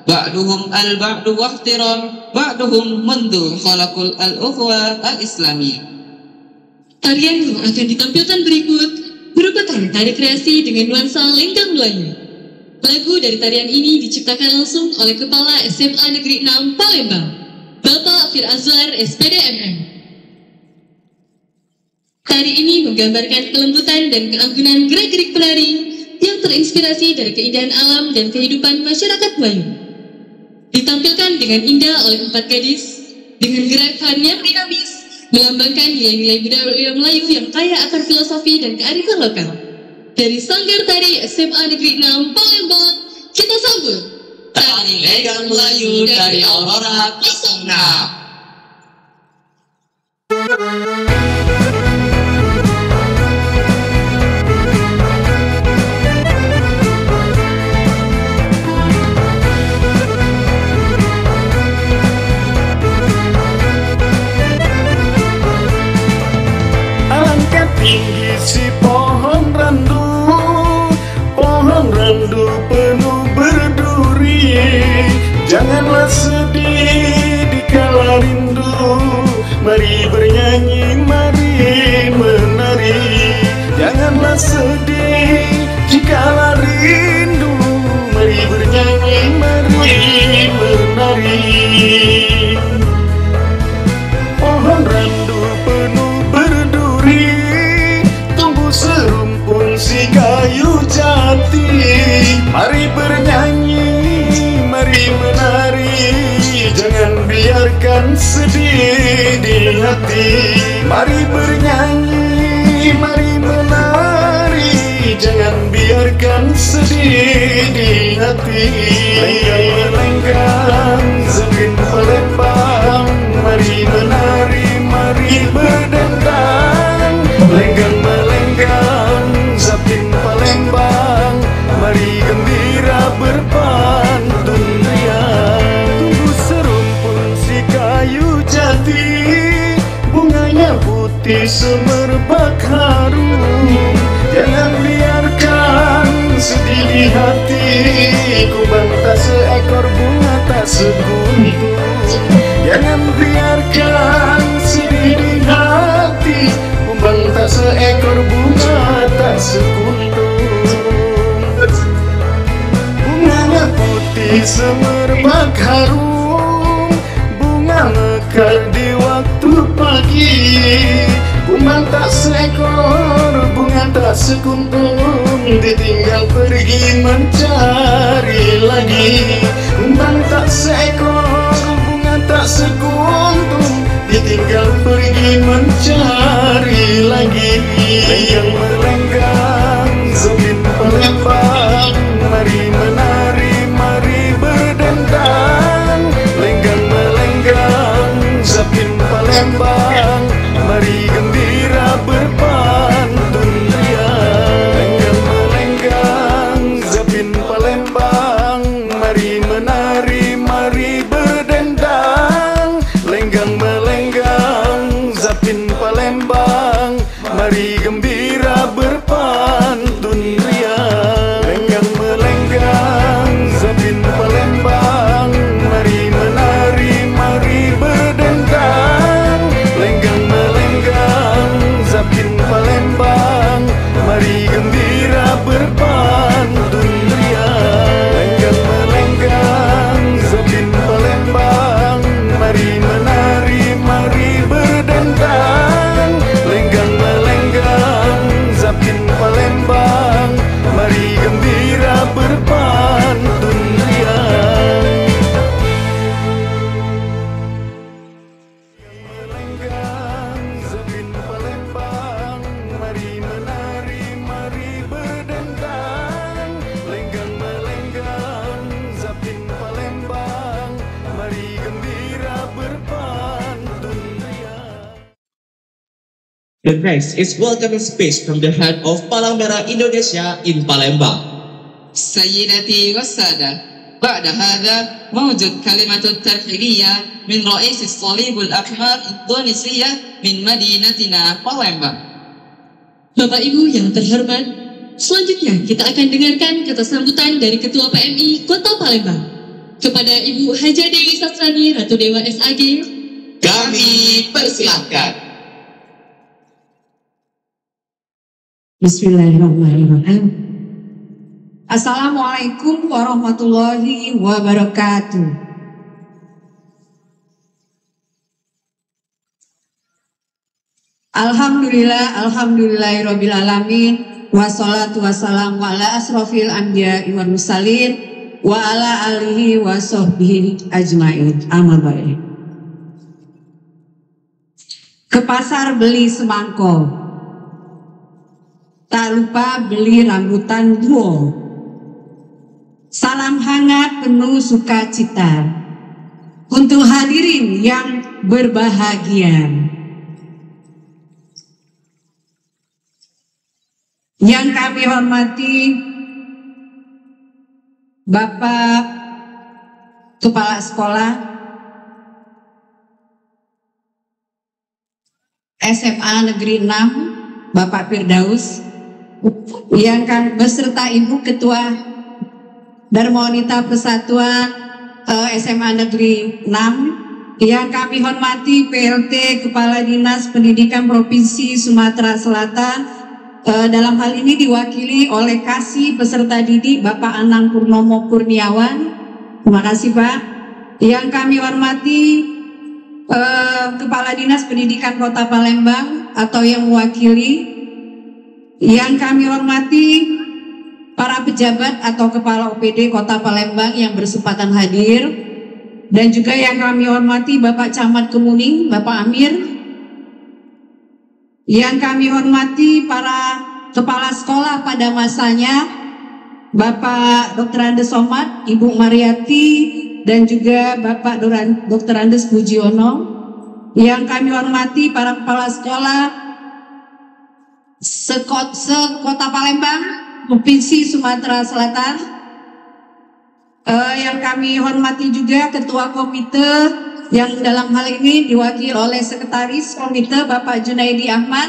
بعضهم البعض واحترام بعضهم منذ خلق الأخوة الإسلامية. Tarian yang akan ditampilkan berikut merupakan tari kreasi dengan nuansa Lenggang Melayu. Lagu dari tarian ini diciptakan langsung oleh Kepala SMA Negeri 6 Palembang. Bapak Firazwar SPDMM. Tari ini menggambarkan kelembutan dan keanggunan gerak-gerik penari yang terinspirasi dari keindahan alam dan kehidupan masyarakat Melayu. Ditampilkan dengan indah oleh 4 gadis dengan gerakan yang dinamis, melambangkan nilai-nilai budaya Melayu yang kaya akan filosofi dan kearifan lokal. Dari Sanggar Tari SMA Negeri 6 Palembang, kita sambut Tari Lenggang Melayu dari Aurora 06. Alangkah tinggi si pohon randu penuh berduri. Janganlah sedih dikala rindu, mari bernyanyi, mari menari. Janganlah sedih dikala rindu, mari bernyanyi, mari menari. Pohon randu penuh berduri, tumbuh serumpun si kayu jati. Mari bernyanyi, mari menari, jangan biarkan sedih di hati. Mari bernyanyi, mari menari, jangan biarkan sedih di hati. Lenggang-lenggang Zapin Palembang, mari menari, mari berdendang. Lenggang-melenggang Zapin Palembang, mari gembira berpantun riang. Tumbuh serumpun si kayu jati, bunganya putih semerbak harum. Jangan biarkan sedih di hati, ku bantah seekor bunga tak sekuntum. Jangan biarkan sedih di hati, ku bantah seekor bunga tak sekuntum. Bunganya putih semerbak harum, bunga mekar di waktu pagi. Kumbang tak seekor, bunga tak sekuntum, ditinggal pergi mencari lagi. Kumbang tak seekor, bunga tak sekuntum, ditinggal pergi mencari lagi. Lenggang melenggang Zapin Palembang, mari menari, mari berdendang. Lenggang melenggang Zapin Palembang, mari gembira berpantun riang. Lenggang melenggang Zapin Palembang, mari menari, mari berdendang. Lenggang melenggang Zapin Palembang, mari gembira berpantun riang. Lenggang melenggang Zapin Palembang, mari menari, mari berdendang. Lenggang melenggang Zapin Palembang, mari gembira berpantun riang. Lenggang melenggang Zapin Palembang, mari menari, mari berdendang. Lenggang melenggang Zapin Palembang, mari gembira berpantun riang. Melenggang Zapin Palembang, mari menari, mari berdendang. Lenggang melenggang Zapin Palembang, mari gembira berpantun riang. The next is welcoming speech from the head of Palang Merah Indonesia in Palembang. سيدتي والسادة، بعد هذا موجود كلمة ترحيبية من رئيس الصليب الأحمر إندونيسيا من مدينتنا Palembang. Bapak Ibu yang terhormat, selanjutnya kita akan dengarkan kata sambutan dari Ketua PMI Kota Palembang. Kepada Ibu Haja Dewi Sastrani Ratu Dewa SAG, Kami persilahkan. Bismillahirrahmanirrahim. Assalamualaikum warahmatullahi wabarakatuh. Alhamdulillahirabbil alamin. Wassalatu wassalamu ala asrofil anbiya wal mursalin wa ala alihi wa sahbihi ajmain. Amma ba'du. Ke pasar beli semangkok, tak lupa beli rambutan duo. Salam hangat penuh sukacita untuk hadirin yang berbahagia. Yang kami hormati Bapak Kepala Sekolah SMA Negeri 6 Bapak Firdaus, yang kami beserta Ibu Ketua Darmawanita Persatuan SMA Negeri 6, yang kami hormati PLT Kepala Dinas Pendidikan Provinsi Sumatera Selatan, dalam hal ini diwakili oleh Kasih Peserta Didik Bapak Anang Purnomo Kurniawan. Terima kasih Pak. Yang kami hormati Kepala Dinas Pendidikan Kota Palembang atau yang mewakili. Yang kami hormati para pejabat atau Kepala OPD Kota Palembang yang berkesempatan hadir. Dan juga yang kami hormati Bapak Camat Kemuning, Bapak Amir. Yang kami hormati para kepala sekolah pada masanya, Bapak Dr. Andes Somad, Ibu Mariati, dan juga Bapak Dr. Andes Pujiono. Yang kami hormati para kepala sekolah sekota Palembang, Provinsi Sumatera Selatan. Yang kami hormati juga Ketua Komite, yang dalam hal ini diwakili oleh Sekretaris Komite Bapak Junaidi Ahmad.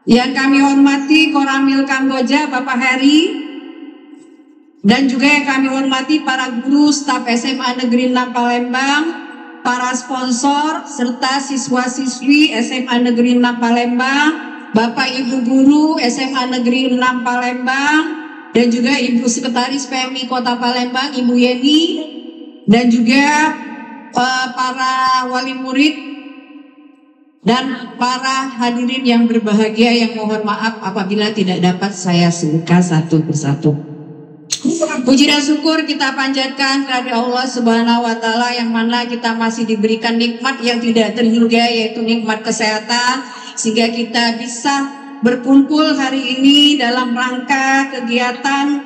Yang kami hormati Koramil Kamboja Bapak Heri. Dan juga yang kami hormati para guru staf SMA Negeri 6 Palembang, para sponsor serta siswa-siswi SMA Negeri 6 Palembang, Bapak Ibu guru SMA Negeri 6 Palembang, dan juga Ibu Sekretaris PMI Kota Palembang Ibu Yeni, dan juga para wali murid dan para hadirin yang berbahagia, yang mohon maaf apabila tidak dapat saya sebutkan satu persatu. Puji dan syukur kita panjatkan kepada Allah Subhanahu wa Ta'ala, yang mana kita masih diberikan nikmat yang tidak terhingga, yaitu nikmat kesehatan, sehingga kita bisa berkumpul hari ini dalam rangka kegiatan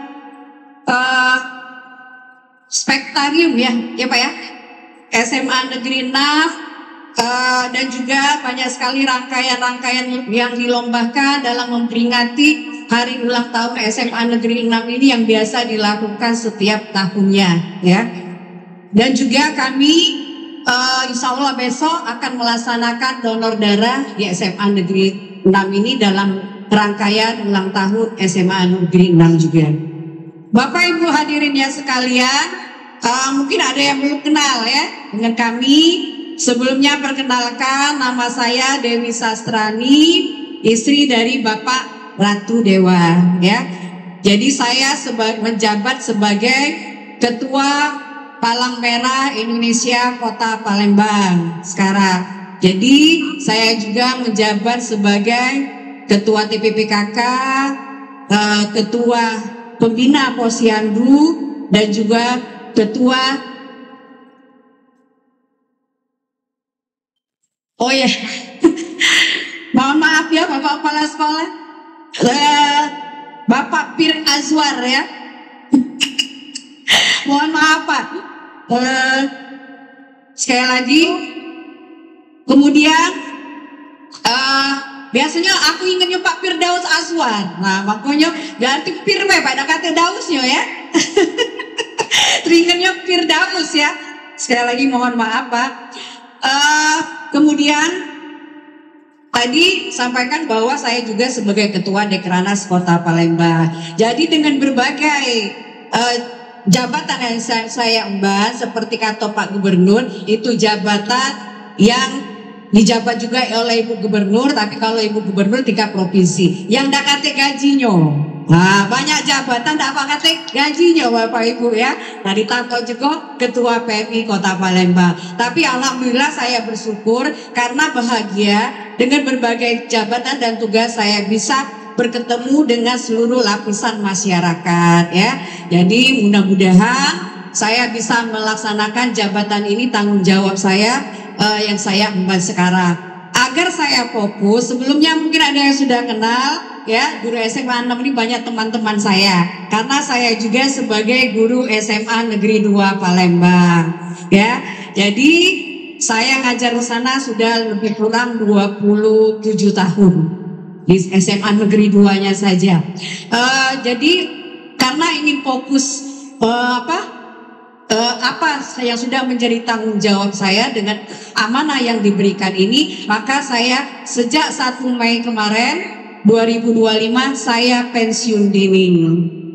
spektarium ya Pak ya, SMA Negeri 6, dan juga banyak sekali rangkaian-rangkaian yang dilombakan dalam memperingati hari ulang tahun SMA Negeri 6 ini yang biasa dilakukan setiap tahunnya ya. Dan juga kami insya Allah besok akan melaksanakan donor darah di SMA Negeri 6 ini dalam rangkaian ulang tahun SMA Negeri 6 juga. Bapak Ibu hadirin ya sekalian, mungkin ada yang belum kenal ya dengan kami. Sebelumnya perkenalkan, nama saya Dewi Sastrani, istri dari Bapak Ratu Dewa ya. Jadi saya menjabat sebagai Ketua Palang Merah Indonesia Kota Palembang sekarang. Jadi saya juga menjabat sebagai Ketua TPPKK, Ketua Pembina Posyandu, dan juga Ketua mohon maaf ya Bapak Kepala Sekolah, Bapak Pir Azwar ya. Mohon maaf Pak. Sekali lagi. Kemudian biasanya aku ingatnya Pak Firdaus Azwar. Nah makanya ganti Pir Pak, ada kata Dausnya ya. Teringatnya Firdaus ya. Sekali lagi mohon maaf Pak. Kemudian tadi sampaikan bahwa saya juga sebagai Ketua Dekranaz Kota Palembang. Jadi dengan berbagai jabatan yang saya emban, seperti kata Pak Gubernur, itu jabatan yang dijabat juga oleh Ibu Gubernur, tapi kalau Ibu Gubernur tingkat provinsi yang dakate gajinya Nah, banyak jabatan tak apa kata gajinya Bapak Ibu ya. Nah, ditambah juga Ketua PMI Kota Palembang. Tapi alhamdulillah saya bersyukur karena bahagia dengan berbagai jabatan dan tugas saya bisa bertemu dengan seluruh lapisan masyarakat ya. Jadi mudah-mudahan saya bisa melaksanakan jabatan ini, tanggung jawab saya yang saya emban sekarang. Agar saya fokus, sebelumnya mungkin ada yang sudah kenal ya, guru SMA 6 ini banyak teman-teman saya. Karena saya juga sebagai guru SMA Negeri 2 Palembang ya. Jadi saya ngajar di sana sudah lebih kurang 27 tahun di SMA Negeri 2-nya saja. Jadi karena ingin fokus apa yang sudah menjadi tanggung jawab saya dengan amanah yang diberikan ini, maka saya sejak 1 Mei kemarin 2025 saya pensiun dini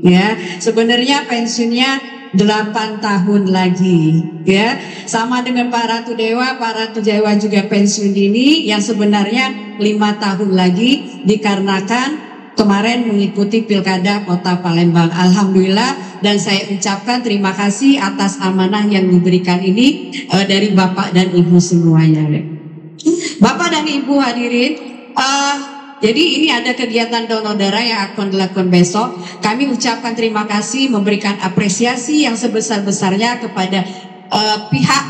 ya. Sebenarnya pensiunnya 8 tahun lagi ya, sama dengan Pak Ratu Dewa. Pak Ratu Dewa juga pensiun dini yang sebenarnya 5 tahun lagi dikarenakan kemarin mengikuti Pilkada Kota Palembang. Alhamdulillah, dan saya ucapkan terima kasih atas amanah yang diberikan ini dari Bapak dan Ibu semuanya. Bapak dan Ibu hadirin, jadi ini ada kegiatan donor darah yang akan dilakukan besok. Kami ucapkan terima kasih, memberikan apresiasi yang sebesar-besarnya kepada pihak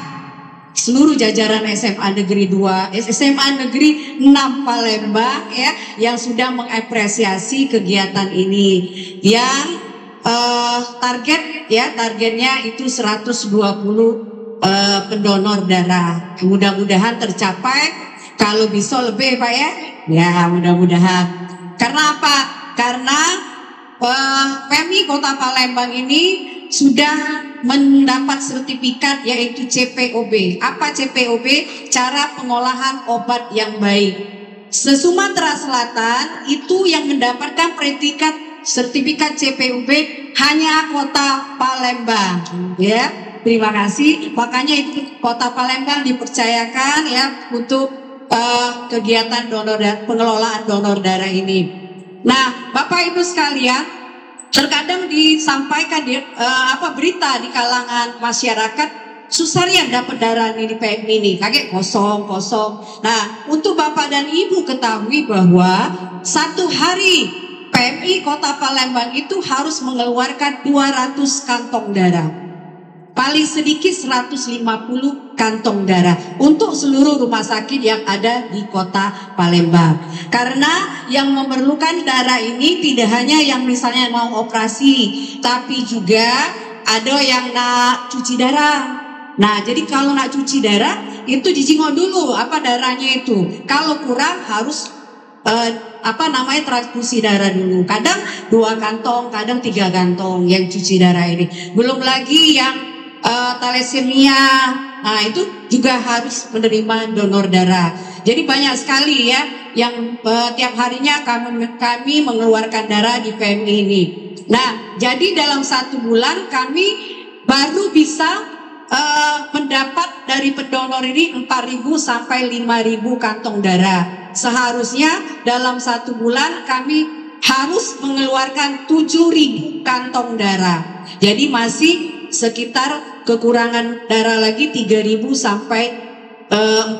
seluruh jajaran SMA Negeri 2, SMA Negeri 6 Palembang ya, yang sudah mengapresiasi kegiatan ini. Yang targetnya itu 120 pendonor darah. Mudah-mudahan tercapai, kalau bisa lebih Pak ya. Ya, mudah-mudahan. Karena apa? Karena PMI Kota Palembang ini sudah mendapat sertifikat yaitu CPOB. Apa CPOB? Cara pengolahan obat yang baik. Se-Sumatera Selatan itu yang mendapatkan sertifikat CPOB hanya Kota Palembang. Ya, terima kasih. Makanya itu Kota Palembang dipercayakan ya untuk kegiatan pengelolaan donor darah ini. Nah, Bapak Ibu sekalian, terkadang disampaikan berita di kalangan masyarakat, Susarian dapat darah ini di PMI ini, kaget kosong. Nah, untuk Bapak dan Ibu ketahui bahwa satu hari PMI Kota Palembang itu harus mengeluarkan 200 kantong darah. Paling sedikit 150 kantong darah untuk seluruh rumah sakit yang ada di Kota Palembang. Karena yang memerlukan darah ini tidak hanya yang misalnya mau operasi, tapi juga ada yang nak cuci darah. Nah, jadi kalau nak cuci darah itu dijengok dulu apa darahnya itu. Kalau kurang harus transfusi darah dulu. Kadang 2 kantong, kadang 3 kantong yang cuci darah ini. Belum lagi yang thalassemia, nah itu juga harus menerima donor darah. Jadi banyak sekali ya yang tiap harinya kami mengeluarkan darah di PMI ini. Nah, jadi dalam 1 bulan kami baru bisa mendapat dari pendonor ini 4.000 sampai 5.000 kantong darah. Seharusnya dalam 1 bulan kami harus mengeluarkan 7.000 kantong darah. Jadi masih sekitar kekurangan darah lagi 3.000 sampai 4.000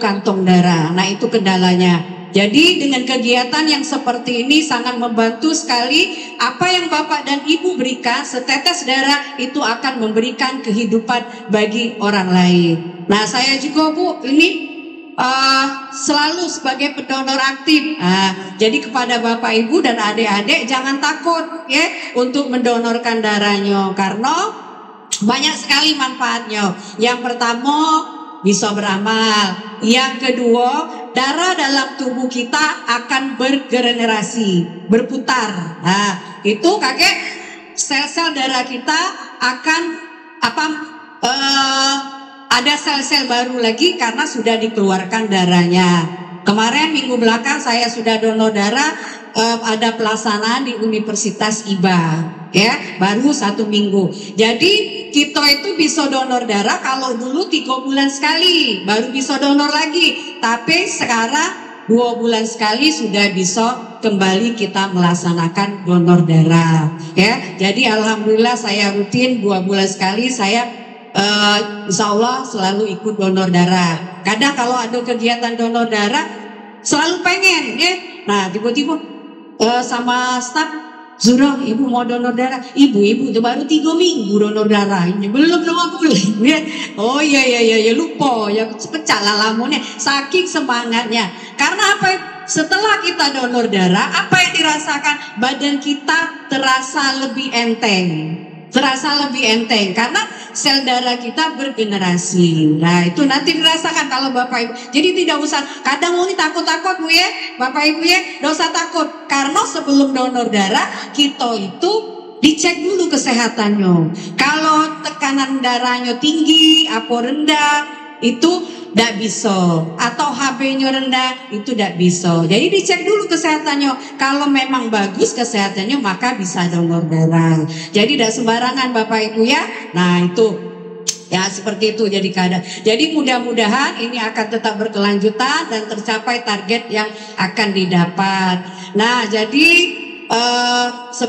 kantong darah. Nah, itu kendalanya. Jadi dengan kegiatan yang seperti ini sangat membantu sekali. Apa yang Bapak dan Ibu berikan, setetes darah itu akan memberikan kehidupan bagi orang lain. Nah, saya juga Bu ini selalu sebagai pendonor aktif. Jadi kepada Bapak Ibu dan adik-adik jangan takut ya untuk mendonorkan darahnya, karena banyak sekali manfaatnya. Yang pertama bisa beramal, yang kedua darah dalam tubuh kita akan bergenerasi, berputar. Nah, itu kakek sel-sel darah kita akan ada sel-sel baru lagi karena sudah dikeluarkan darahnya. Kemarin minggu belakang saya sudah donor darah, ada pelaksanaan di Universitas IBA ya, baru 1 minggu. Jadi kita itu bisa donor darah kalau dulu 3 bulan sekali baru bisa donor lagi, tapi sekarang 2 bulan sekali sudah bisa kembali kita melaksanakan donor darah ya. Jadi alhamdulillah saya rutin 2 bulan sekali saya insya Allah selalu ikut donor darah. Kadang kalau ada kegiatan donor darah selalu pengen ya. Nah tiba-tiba sama staf, Zura, ibu mau donor darah. Ibu itu baru 3 minggu donor darah. Ini belum 2 bulan ya. Oh iya lupa ya, pecah lah lamunnya. Saking semangatnya. Karena apa? Setelah kita donor darah, apa yang dirasakan? Badan kita terasa lebih enteng. Terasa lebih enteng karena sel darah kita bergenerasi. Nah itu nanti dirasakan kalau Bapak Ibu. Jadi tidak usah, kadang mau takut-takut Bu ya, Bapak Ibu ya, tidak usah takut. Karena sebelum donor darah kita itu dicek dulu kesehatannya. Kalau tekanan darahnya tinggi, apa rendah, itu tidak bisa, atau HB-nya rendah, itu tidak bisa. Jadi dicek dulu kesehatannya. Kalau memang bagus kesehatannya, maka bisa donor darah. Jadi tidak sembarangan Bapak Ibu ya. Nah itu ya seperti itu jadi keadaan. Jadi mudah-mudahan ini akan tetap berkelanjutan dan tercapai target yang akan didapat. Nah jadi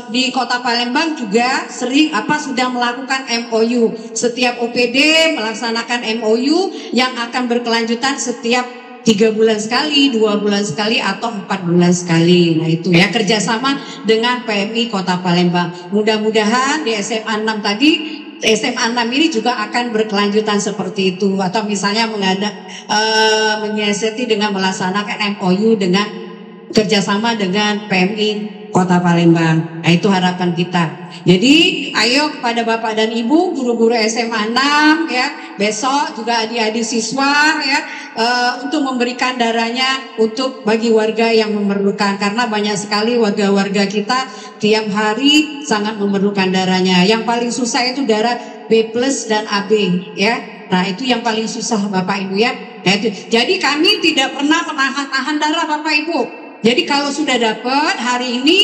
di Kota Palembang juga sering sudah melakukan MOU. Setiap OPD melaksanakan MOU yang akan berkelanjutan setiap 3 bulan sekali, 2 bulan sekali, atau 4 bulan sekali. Nah itu ya kerjasama dengan PMI Kota Palembang. Mudah-mudahan di SMA 6 tadi, SMA 6 ini juga akan berkelanjutan seperti itu. Atau misalnya menyiasati dengan melaksanakan MOU dengan kerjasama dengan PMI Kota Palembang. Nah itu harapan kita. Jadi ayo kepada Bapak dan Ibu guru-guru SMA 6 ya, besok juga adik-adik siswa ya, untuk memberikan darahnya untuk bagi warga yang memerlukan, karena banyak sekali warga-warga kita tiap hari sangat memerlukan darahnya. Yang paling susah itu darah B+ dan AB ya. Nah itu yang paling susah Bapak Ibu ya. Nah, itu. Jadi kami tidak pernah menahan-nahan darah Bapak Ibu. Jadi kalau sudah dapat hari ini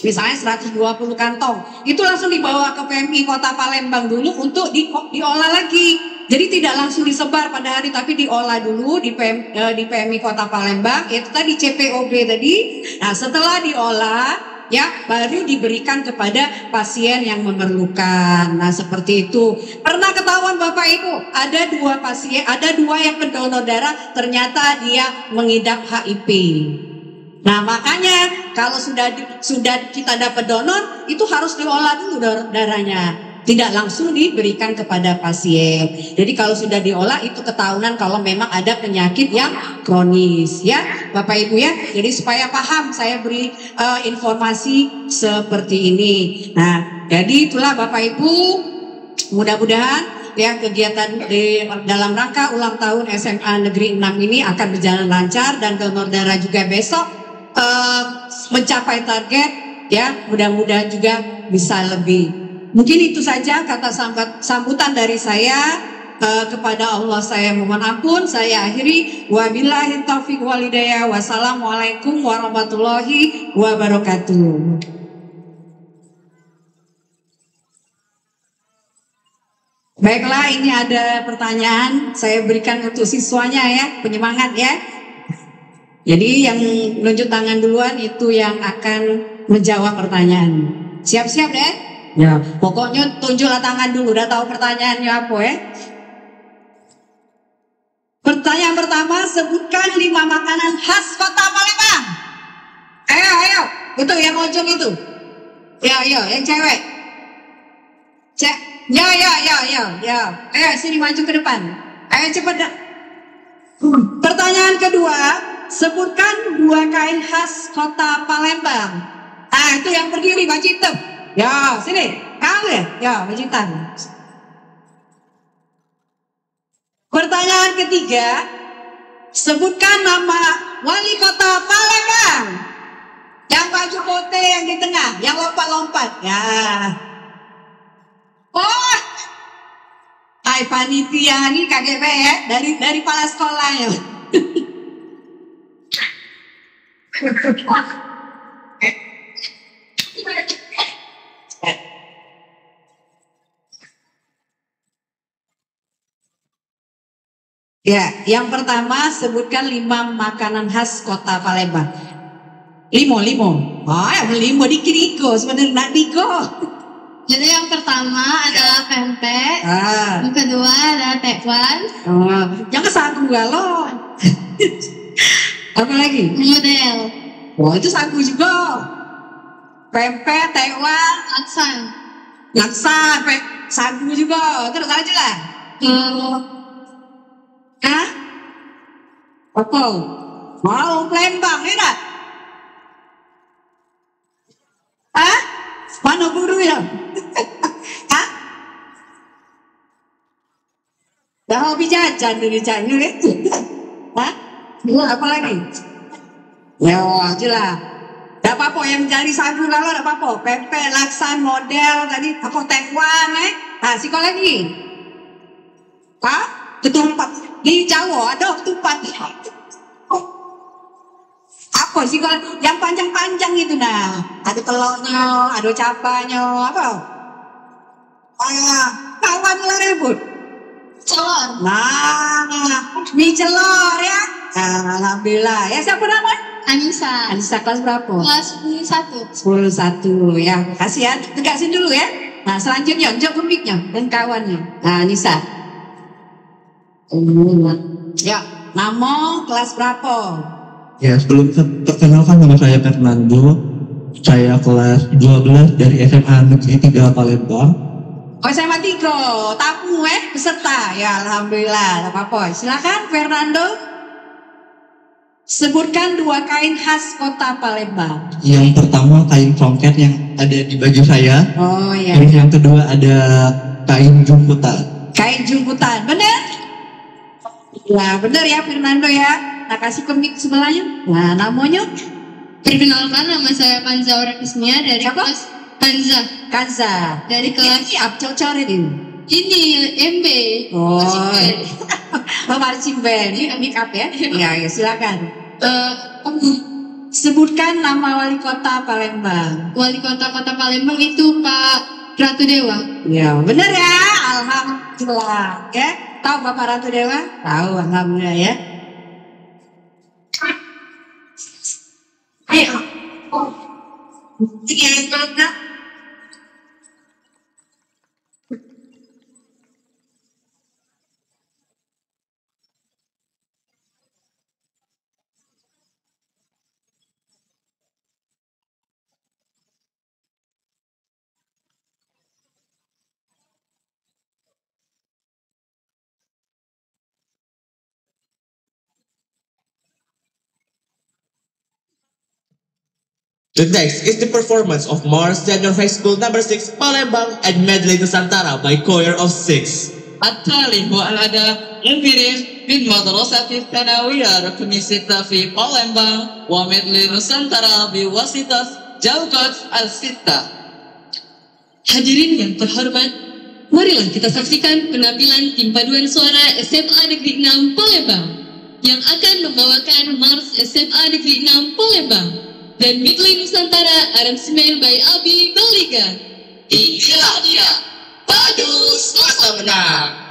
misalnya 120 kantong, itu langsung dibawa ke PMI Kota Palembang dulu untuk diolah lagi. Jadi tidak langsung disebar pada hari, tapi diolah dulu di PMI Kota Palembang. Itu tadi CPOB tadi. Nah setelah diolah ya baru diberikan kepada pasien yang memerlukan. Nah seperti itu. Pernah ketahuan Bapak Ibu ada 2 pasien, ada 2 yang pendonor darah ternyata dia mengidap HIV. Nah makanya kalau sudah kita dapat donor itu harus diolah dulu darahnya, tidak langsung diberikan kepada pasien. Jadi kalau sudah diolah itu ketahuan kalau memang ada penyakit yang kronis ya Bapak Ibu ya. Jadi supaya paham saya beri informasi seperti ini. Nah jadi itulah Bapak Ibu, mudah-mudahan ya kegiatan dalam rangka ulang tahun SMA Negeri 6 ini akan berjalan lancar dan donor darah juga besok mencapai target ya, mudah-mudahan juga bisa lebih. Mungkin itu saja kata sambutan dari saya. Kepada Allah saya mohon ampun, saya akhiri. Wabillahi taufiq wal hidayah. Wassalamualaikum warahmatullahi wabarakatuh. Baiklah, ini ada pertanyaan saya berikan untuk siswanya ya, penyemangat ya. Jadi yang menunjuk tangan duluan itu yang akan menjawab pertanyaan. Siap-siap deh? Ya, pokoknya tunjuklah tangan dulu, udah tahu pertanyaannya apa ya. Pertanyaan pertama, sebutkan 5 makanan khas Kota Palembang. Ayo, itu yang ujung itu. Ya, yang cewek. Ya. Ayo sini maju ke depan. Ayo cepat. Pertanyaan kedua, sebutkan 2 kain khas Kota Palembang. Itu yang berdiri baju hitam. Ya, sini. Kamu ya, baju hitam. Pertanyaan ketiga, sebutkan nama wali kota Palembang. Yang baju putih yang di tengah, yang lompat-lompat. Ya. Oh, panitia ini KGP ya, dari kepala sekolahnya. Ya, yang pertama sebutkan 5 makanan khas kota Palembang. Limo. Ah, limo dikiriko sebenarnya nak diko. Jadi yang pertama adalah pempek, Ah, yang kedua adalah tekwan, jangan sagu galau. Apa lagi? model, Wah, itu sagu juga. Pempek, tekwan, laksa, sagu juga. Terus aja lah. Hah? Apa? Mau Palembang, ya tak? Hah? Mana guru ya? Hah? Dah hobi jajan dari jajan, ya? Hah? Apa lagi? Ya, jelas. Dah apa-apa yang mencari sagu kalau dah apa-apa. Pempek, laksa, model tadi apa tekwan, Ah, siko lagi. Hah? Ketumpat. Di Jawa ada ketupat. Apa sih kalau yang panjang-panjang itu nah? Ada telurnya, ada cabanya, apa? Kawan lah rebut. telur, Nah, mie celor ya. Alhamdulillah. Ya siapa namanya? Anissa, Anissa kelas berapa? kelas 1. 11 ya. Kasih ya. Tegasin dulu ya. Nah, selanjutnya jok mic-nya dan kawannya. Nah, Anissa. Ya, nama kelas berapa? Ya, sebelum perkenalkan nama saya Fernando. Saya kelas 12 dari SMA Negeri 3 Palembang. Oh, SMA 3, tamu peserta. Ya, alhamdulillah. Tak apa-apa. Silakan Fernando. Sebutkan 2 kain khas kota Palembang. Yang pertama kain songket yang ada di baju saya. Oh iya. Terus yang kedua ada kain jumputan. Kain jumputan, bener? Ya, bener ya Fernando ya. Nah, kasih ke mic sebelahnya. Nah, namanya Perkenalkan, nama saya Kanza Oranismia dari Siapa? kelas Kanza, Kanza. dari kelas Ini cocor ini. ini MB. Oh, Marching oh marching band. Ini mic up ya. Ya, silakan. band. Sebutkan nama wali kota Palembang. Wali kota Kota Palembang itu Pak Ratu Dewa. Ya, bener ya. Alhamdulillah. Ya, tahu Bapak Ratu Dewa? Tahu, alhamdulillah ya. Ayo. The next is the performance of Mars Senior High School number 6 Palembang and Medley Nusantara by choir of 6. التالي هو الأداء الفريق من مدرسة الثانوية رقم 6 في بالمبang ومدلي نusantara بواسطة جوقات الستة. Hadirin yang terhormat, marilah kita saksikan penampilan tim paduan suara SMA Negeri 6 Palembang yang akan membawakan Mars SMA Negeri 6 Palembang dan Medley Nusantara aransemen by Abi Baliga. Inilah dia, Padu Swasta Menang.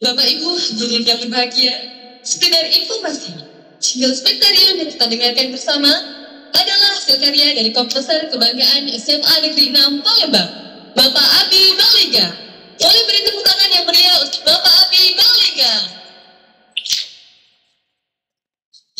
Bapak Ibu hadirin yang berbahagia, sekedar informasi, jingle Spektarion yang kita dengarkan bersama adalah hasil karya dari komposer kebanggaan SMA Negeri 6 Palembang, Bapak Abi Maliga. Boleh beri tepuk tangan yang meriah untuk Bapak Abi Maliga.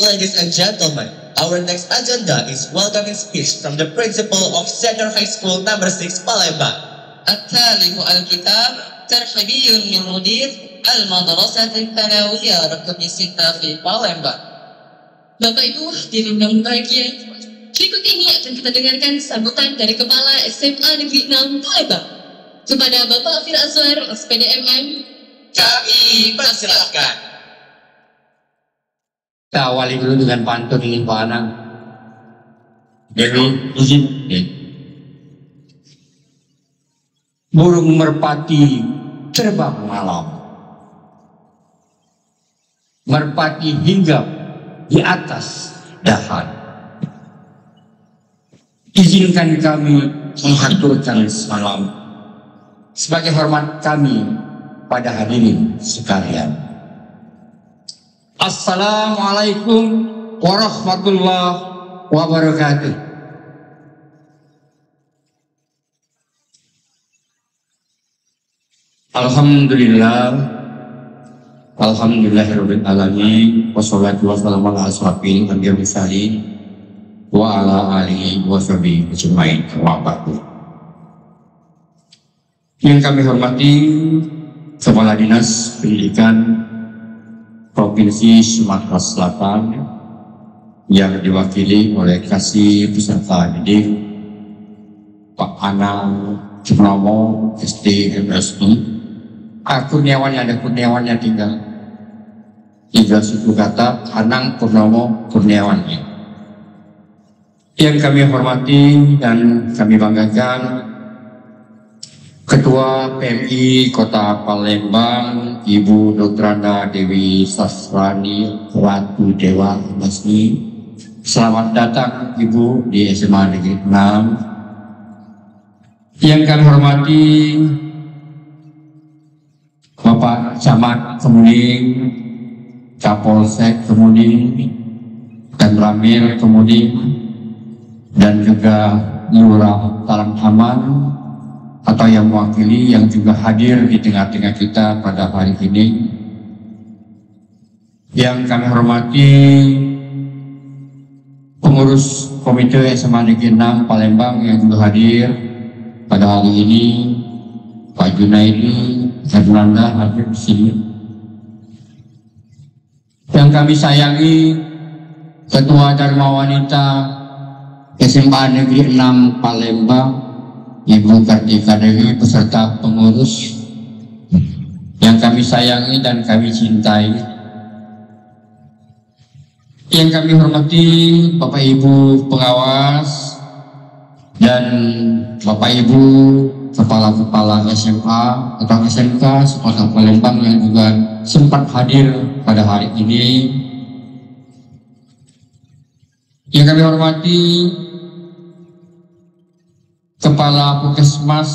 Ladies and gentlemen, our next agenda is welcoming speech from the principal of Senior High School number 6 Palembang. التالي الكتاب ترحيبي من مدير المدرسة الثانوية رقم 6 في Palembang. Bapak Ibu hadirin yang berbahagia, berikut ini akan kita dengarkan sambutan dari Kepala SMA Negeri 6 Palembang kepada Bapak Afir Azwar, SPDMM. Kami persilahkan. Kita awali dulu dengan pantun ini Pak Anang. Jadi izin. Burung merpati terbang malam, merpati hinggap di atas dahan. Izinkan kami mengaturkan salam sebagai hormat kami pada hadirin sekalian. Assalamualaikum warahmatullahi wabarakatuh. Alhamdulillahirabbil alamin, wassalatu wassalamu ala asrofil anbiya'i wal mursalin wa ala alihi washabihi ajmain wa ba'du. Yang kami hormati Kepala Dinas Pendidikan Provinsi Sumatera Selatan yang diwakili oleh Kasih Peserta Didik Pak Anang Purnomo SDMSI. Kurniawannya ada kurniawannya tinggal suku kata Anang Purnomo Kurniawannya. Yang kami hormati dan kami banggakan Ketua PMI Kota Palembang Ibu Dr. Anda Dewi Sasrani Ratu Dewa Masni. Selamat datang Ibu di SMA Negeri 6. Yang kami hormati Bapak Camat Kemuning, Kapolsek Kemuning, dan Ramil Kemuning, dan juga Lurah Talang Aman atau yang mewakili yang juga hadir di tengah-tengah kita pada hari ini. Yang kami hormati pengurus Komite SMA Negeri 6 Palembang yang juga hadir pada hari ini, Pak Junaidi, Fernanda hadir di sini. Yang kami sayangi Ketua Dharma Wanita SMA Negeri 6 Palembang, Ibu Kartika Dewi beserta pengurus yang kami sayangi dan kami cintai. Yang kami hormati Bapak Ibu pengawas dan Bapak Ibu kepala-kepala SMA atau SMK Kota Palembang yang juga sempat hadir pada hari ini. Yang kami hormati Kepala Puskesmas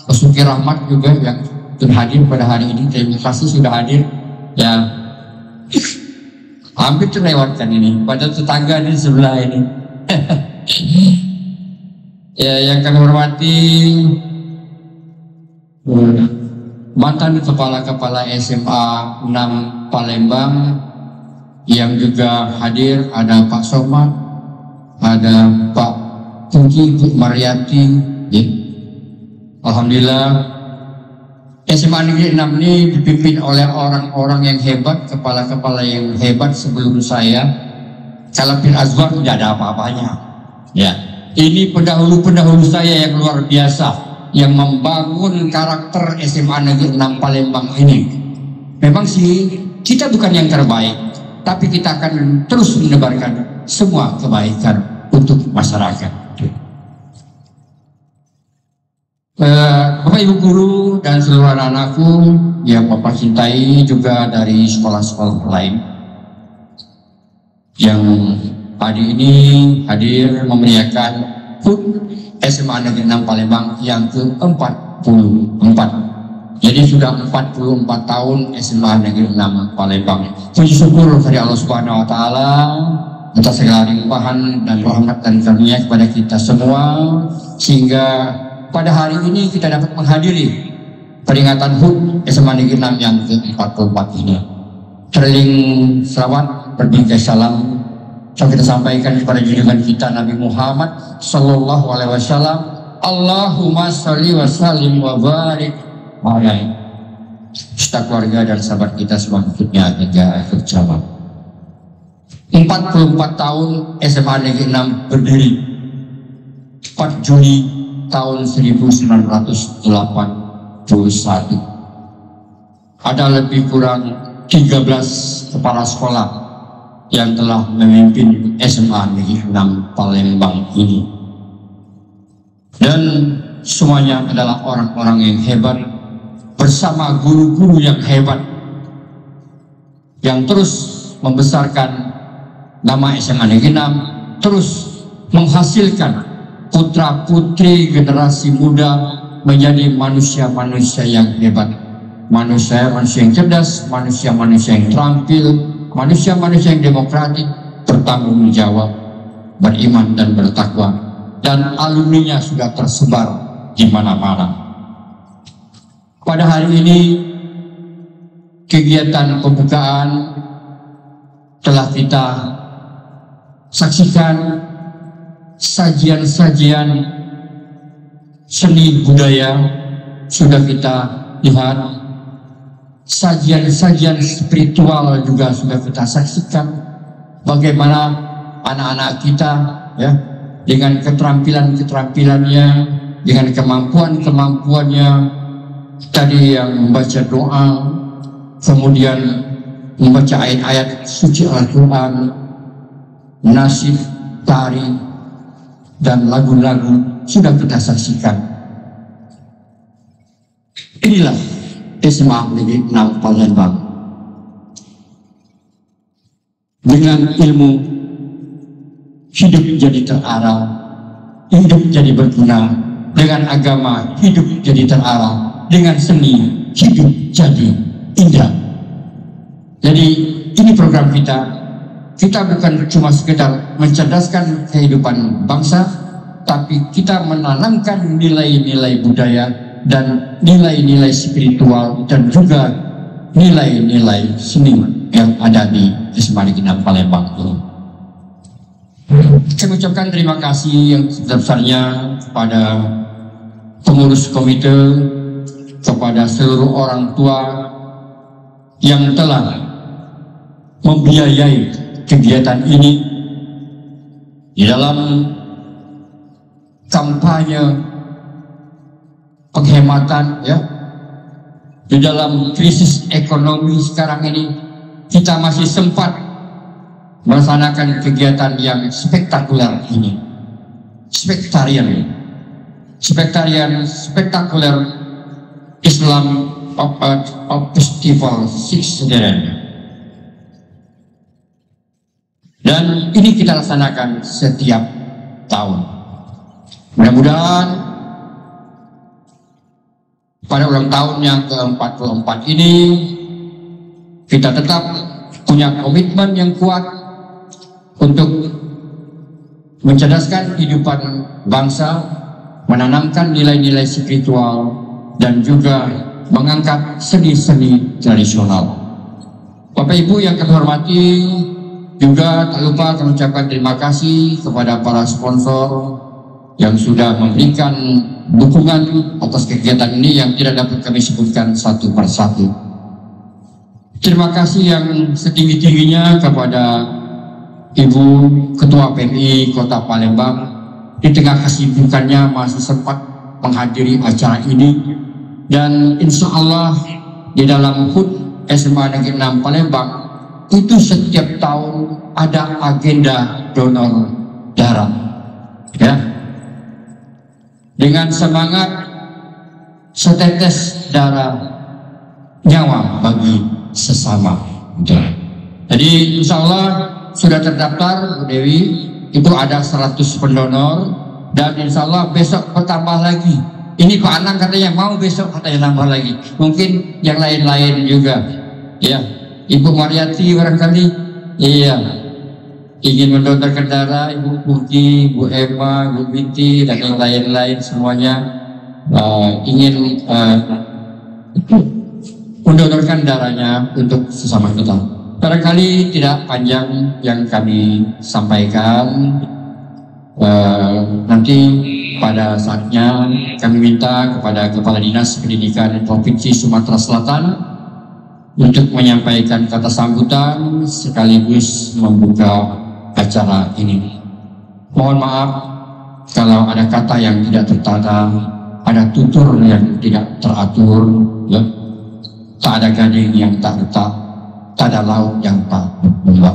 Basuki Rahmat juga yang sudah hadir pada hari ini. Terima kasih sudah hadir. Ya, hampir terlewatkan ini pada tetangga di sebelah ini. Ya, yang kami hormati mantan kepala-kepala SMA 6 Palembang yang juga hadir, ada Pak Somad, ada Pak Tungki, Bu Mariati, ya. Alhamdulillah SMA Negeri 6 ini dipimpin oleh orang-orang yang hebat, kepala-kepala yang hebat sebelum saya. Kalau Pir Azwar tidak ada apa-apanya, ya. Ini pendahulu-pendahulu saya yang luar biasa yang membangun karakter SMA Negeri 6 Palembang ini. Memang sih kita bukan yang terbaik, tapi kita akan terus menebarkan semua kebaikan untuk masyarakat. Bapak Ibu guru dan seluruh anak-anakku yang Bapak cintai juga dari sekolah-sekolah lain yang pagi ini hadir memeriahkan HUT SMA Negeri 6 Palembang yang ke-44. Jadi sudah 44 tahun SMA Negeri 6 Palembang. Puji syukur dari Allah Subhanahu wa taala atas segala limpahan dan rahmat dan karunia kepada kita semua, sehingga pada hari ini kita dapat menghadiri peringatan HUT SMA Negeri 6 yang ke-44 ini. Terling selawat berbingkai salam kita sampaikan kepada junjungan kita Nabi Muhammad sallallahu alaihi wasallam. Allahumma sholli wa sallim wa barik alaihi. Serta keluarga dan sahabat kita selanjutnya hingga akhir zaman. 44 tahun SMA Negeri 6 berdiri. 4 Juli tahun 1981. Ada lebih kurang 13 kepala sekolah yang telah memimpin SMA Negeri 6 Palembang ini. Dan semuanya adalah orang-orang yang hebat, bersama guru-guru yang hebat, yang terus membesarkan nama SMA Negeri 6, terus menghasilkan putra-putri generasi muda menjadi manusia-manusia yang hebat, manusia-manusia yang cerdas, manusia-manusia yang terampil, manusia-manusia yang demokratik, bertanggung jawab, beriman dan bertakwa, dan alumninya sudah tersebar di mana-mana. Pada hari ini kegiatan pembukaan telah kita saksikan, sajian-sajian seni budaya sudah kita lihat, sajian-sajian spiritual juga sudah kita saksikan. Bagaimana anak-anak kita ya dengan keterampilannya, dengan kemampuannya, tadi yang membaca doa, kemudian membaca ayat-ayat suci Al-Quran, nasyid, tari, dan lagu-lagu sudah kita saksikan. Inilah SMA Negeri 6 Palembang. Dengan ilmu hidup jadi terarah, hidup jadi berguna. Dengan agama hidup jadi terarah. Dengan seni hidup jadi indah. Jadi ini program kita. Kita bukan cuma sekedar mencerdaskan kehidupan bangsa, tapi kita menanamkan nilai-nilai budaya dan nilai-nilai spiritual dan juga nilai-nilai seni yang ada di SMA Negeri 6 Palembang ini. Saya mengucapkan terima kasih yang sebesar-besarnya kepada pengurus komite, kepada seluruh orang tua yang telah membiayai kegiatan ini di dalam kampanye penghematan ya. Di dalam krisis ekonomi sekarang ini kita masih sempat melaksanakan kegiatan yang spektakuler ini. Spektakuler Islam of Festival 6 dan ini kita laksanakan setiap tahun. Mudah-mudahan pada ulang tahun yang ke-44 ini kita tetap punya komitmen yang kuat untuk mencerdaskan kehidupan bangsa, menanamkan nilai-nilai spiritual, dan juga mengangkat seni-seni tradisional. Bapak Ibu yang kami hormati, juga tak lupa kami ucapkan terima kasih kepada para sponsor yang sudah memberikan dukungan atas kegiatan ini yang tidak dapat kami sebutkan satu persatu. Terima kasih yang setinggi-tingginya kepada Ibu Ketua PMI Kota Palembang, di tengah kesibukannya masih sempat menghadiri acara ini, dan insya Allah di dalam HUT SMA Negeri 6 Palembang itu setiap tahun ada agenda donor darah ya, dengan semangat setetes darah nyawa bagi sesama. Jadi insya Allah sudah terdaftar Bu Dewi, itu ada 100 pendonor, dan insya Allah besok bertambah lagi Ini Pak Anang katanya mau besok, katanya nambah lagi. Mungkin yang lain-lain juga. Ya, Ibu Mariati barangkali, iya, ingin mendonorkan darah. Ibu Putih, Bu Emma, Bu Binti, dan yang lain-lain semuanya ingin mendonorkan darahnya untuk sesama kita. Barangkali tidak panjang yang kami sampaikan. Nanti pada saatnya kami minta kepada Kepala Dinas Pendidikan Provinsi Sumatera Selatan untuk menyampaikan kata sambutan sekaligus membuka acara ini. Mohon maaf kalau ada kata yang tidak tertata, ada tutur yang tidak teratur, ya. Tak ada gading yang tak letak, tak ada laut yang tak berlembab.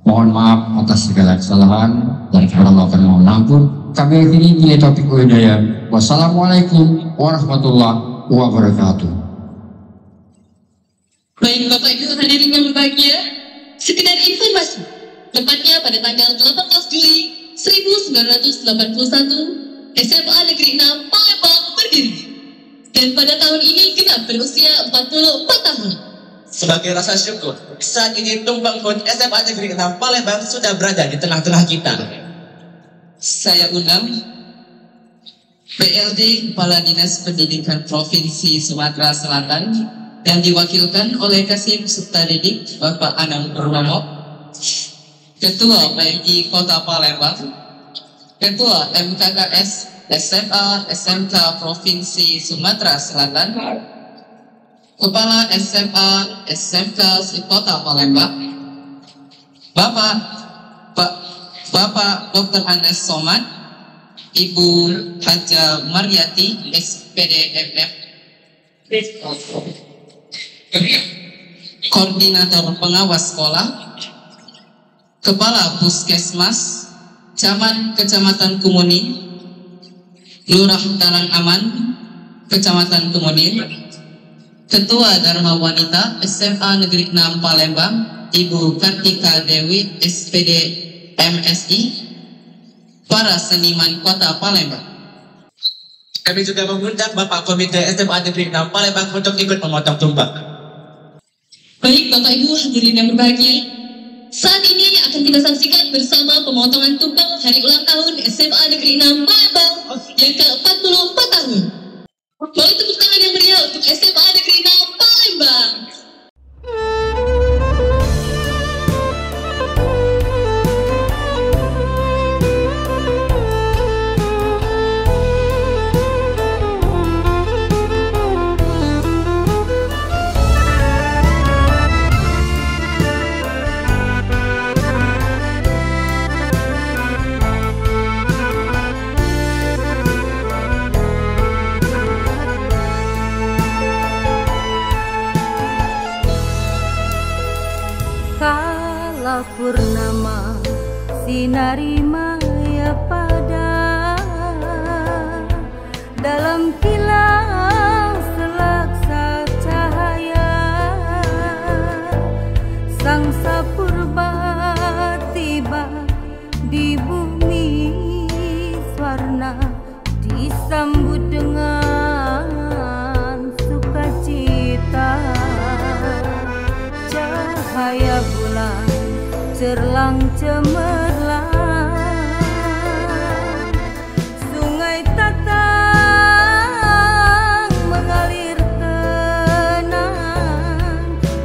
Mohon maaf atas segala kesalahan dan kepada Allah akan mohon ampun. Kami akhiri nilai topik hidayah. Wassalamualaikum warahmatullahi wabarakatuh. Baik Bapak Ibu hadirin yang berbahagia, sekedar informasi, tepatnya pada tanggal 18 Juli 1981, SMA Negeri 6 Palembang berdiri. Dan pada tahun ini genap berusia 44 tahun. Sebagai rasa syukur, saat ini tumpang pun SMA Negeri 6 Palembang sudah berada di tengah-tengah kita. Saya undang PLD Kepala Dinas Pendidikan Provinsi Sumatera Selatan yang diwakilkan oleh Kasih Peserta Didik Bapak Anang Purnomo, Ketua PMI Kota Palembang, Ketua MKKS SMA SMK Provinsi Sumatera Selatan, Kepala SMA SMK Kota Palembang, Bapak Dr. Anes Somad, Ibu Haja Mariati SPD MF, Koordinator Pengawas Sekolah, Kepala Puskesmas, Camat Kecamatan Kumuni, Lurah Karang Aman, Kecamatan Kemudian, Ketua Dharma Wanita SMA Negeri 6 Palembang, Ibu Kartika Dewi SPD MSI, para seniman Kota Palembang. Kami juga mengundang Bapak Komite SMA Negeri 6 Palembang untuk ikut memotong tumpeng. Baik Bapak Ibu hadirin yang berbahagia, saat ini akan kita saksikan bersama pemotongan tumpeng hari ulang tahun SMA Negeri 6 Palembang yang ke-44 tahun. Boleh tepuk tangan yang meriah untuk SMA Negeri 6 Palembang. Purnama sinari maya pada dalam kilau selaksa cahaya sang sapurba tiba di bumi swarna disambut dengan sukacita cahaya bulan cerlang cemerlang, sungai Tatang mengalir tenang,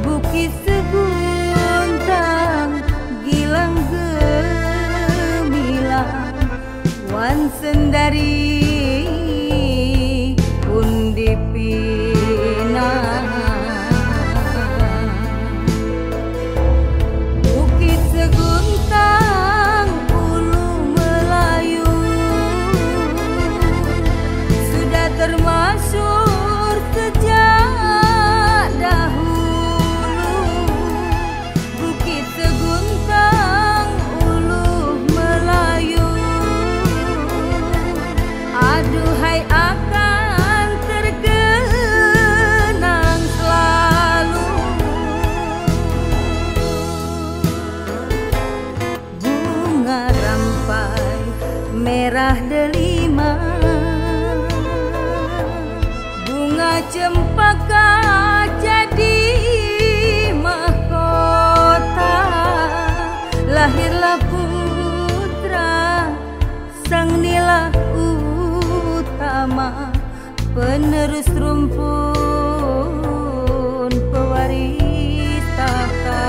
bukit seguntang gilang gemilang, wan sendari pun dipinang. Seguntang ulu Melayu sudah termasyhur sejak dahulu. Bukit Seguntang ulu Melayu, aduhai akan terkenang selalu. Merah delima cempaka jadi mahkota, lahirlah putra sang nila utama, penerus rumpun pewaris tahta.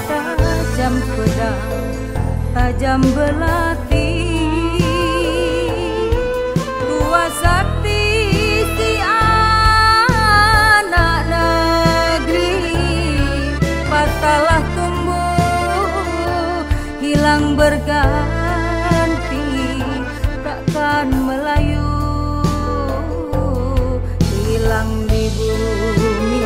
Tajam pedang, tajam belati, kuasa si anak negeri, patalah tumbuh hilang berganti, takkan Melayu hilang di bumi.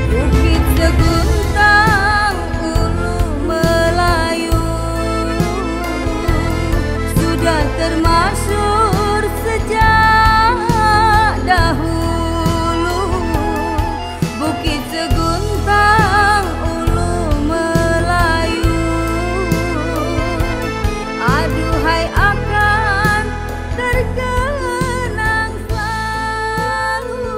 Bukit seguntang ulu Melayu sudah termasyhur sejak dahulu. Bukit seguntang ulu Melayu, aduhai akan terkenang selalu.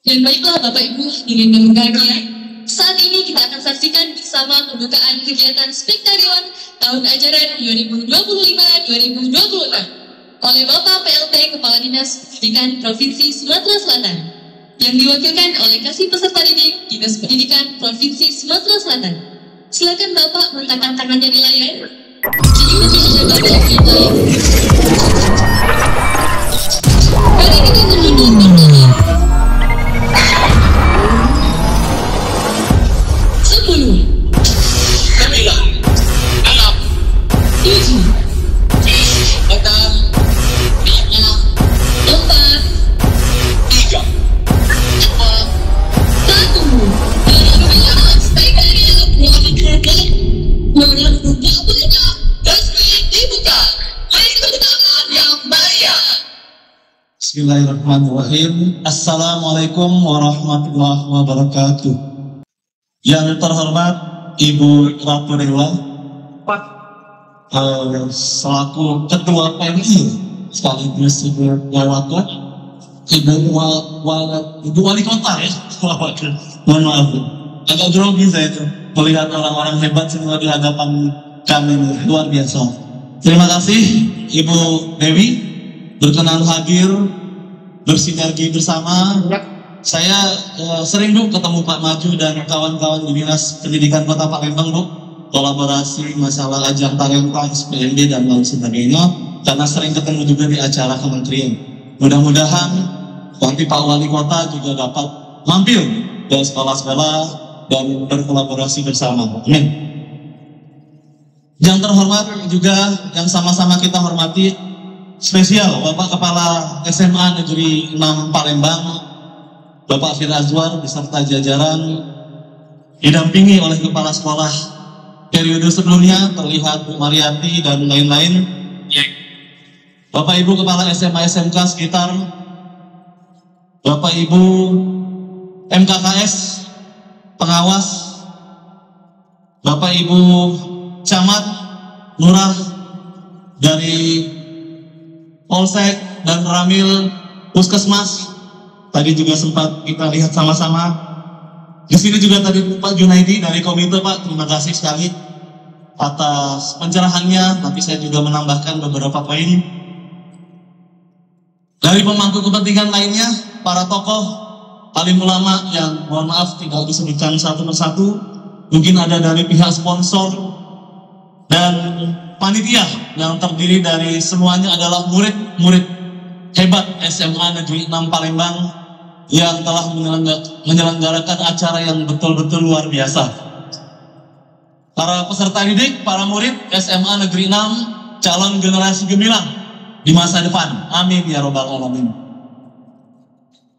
Dan baiklah Bapak Ibu hadirin yang berbahagia, saat ini kita akan saksikan bersama pembukaan kegiatan Spektarion tahun ajaran 2025-2026 oleh Bapak PLT Kepala Dinas Pendidikan Provinsi Sumatera Selatan yang diwakilkan oleh Kasih Peserta Didik Dinas Pendidikan Provinsi Sumatera Selatan. Silakan Bapak meletakkan tangannya di layar. Diikuti oleh Bapak PLT. Mari kita tunggu pertama. 10, 9, 8, 7, 6, 5, 4, 3, 2, 1. Spektarion resmi dibuka. Mari tepuk tangan yang meriah. Bismillahirrahmanirrahim. Assalamualaikum warahmatullahi wabarakatuh. Yang terhormat Ibu Ratu Dewa, selaku Ketua PMI sekaligus Ibu Wawakot, Ibu Wali Kota ya, mohon maaf, agak grogi saya itu melihat orang-orang hebat semua di hadapan kami, luar biasa. Terima kasih Ibu Dewi berkenan hadir bersinergi bersama. Saya sering Bu ketemu Pak Maju dan kawan-kawan di Dinas Pendidikan Kota Palembang Bu, kolaborasi masalah ajang talenta SPMD dan lain sebagainya, karena sering ketemu juga di acara kementerian. Mudah-mudahan nanti Pak Wali Kota juga dapat mampir ke sekolah-sekolah dan berkolaborasi bersama. Amin. Yang terhormat juga yang sama-sama kita hormati, spesial Bapak Kepala SMA Negeri 6 Palembang, Bapak Fir Azwar beserta jajaran, didampingi oleh kepala sekolah periode sebelumnya, terlihat Bu Mariati dan lain-lain. Bapak Ibu Kepala SMA SMK sekitar, Bapak Ibu MKKS, pengawas, Bapak Ibu Camat, Lurah dari Polsek dan Ramil Puskesmas. Tadi juga sempat kita lihat sama-sama. Di sini juga tadi Pak Junaidi dari komite Pak, terima kasih sekali atas pencerahannya. Nanti saya juga menambahkan beberapa poin. Dari pemangku kepentingan lainnya, para tokoh, alim ulama yang mohon maaf tidak disebutkan satu persatu, mungkin ada dari pihak sponsor dan panitia yang terdiri dari semuanya adalah murid-murid hebat SMA Negeri 6 Palembang yang telah menyelenggarakan acara yang betul-betul luar biasa. Para peserta didik, para murid SMA Negeri 6, calon generasi gemilang di masa depan. Amin ya robbal alamin.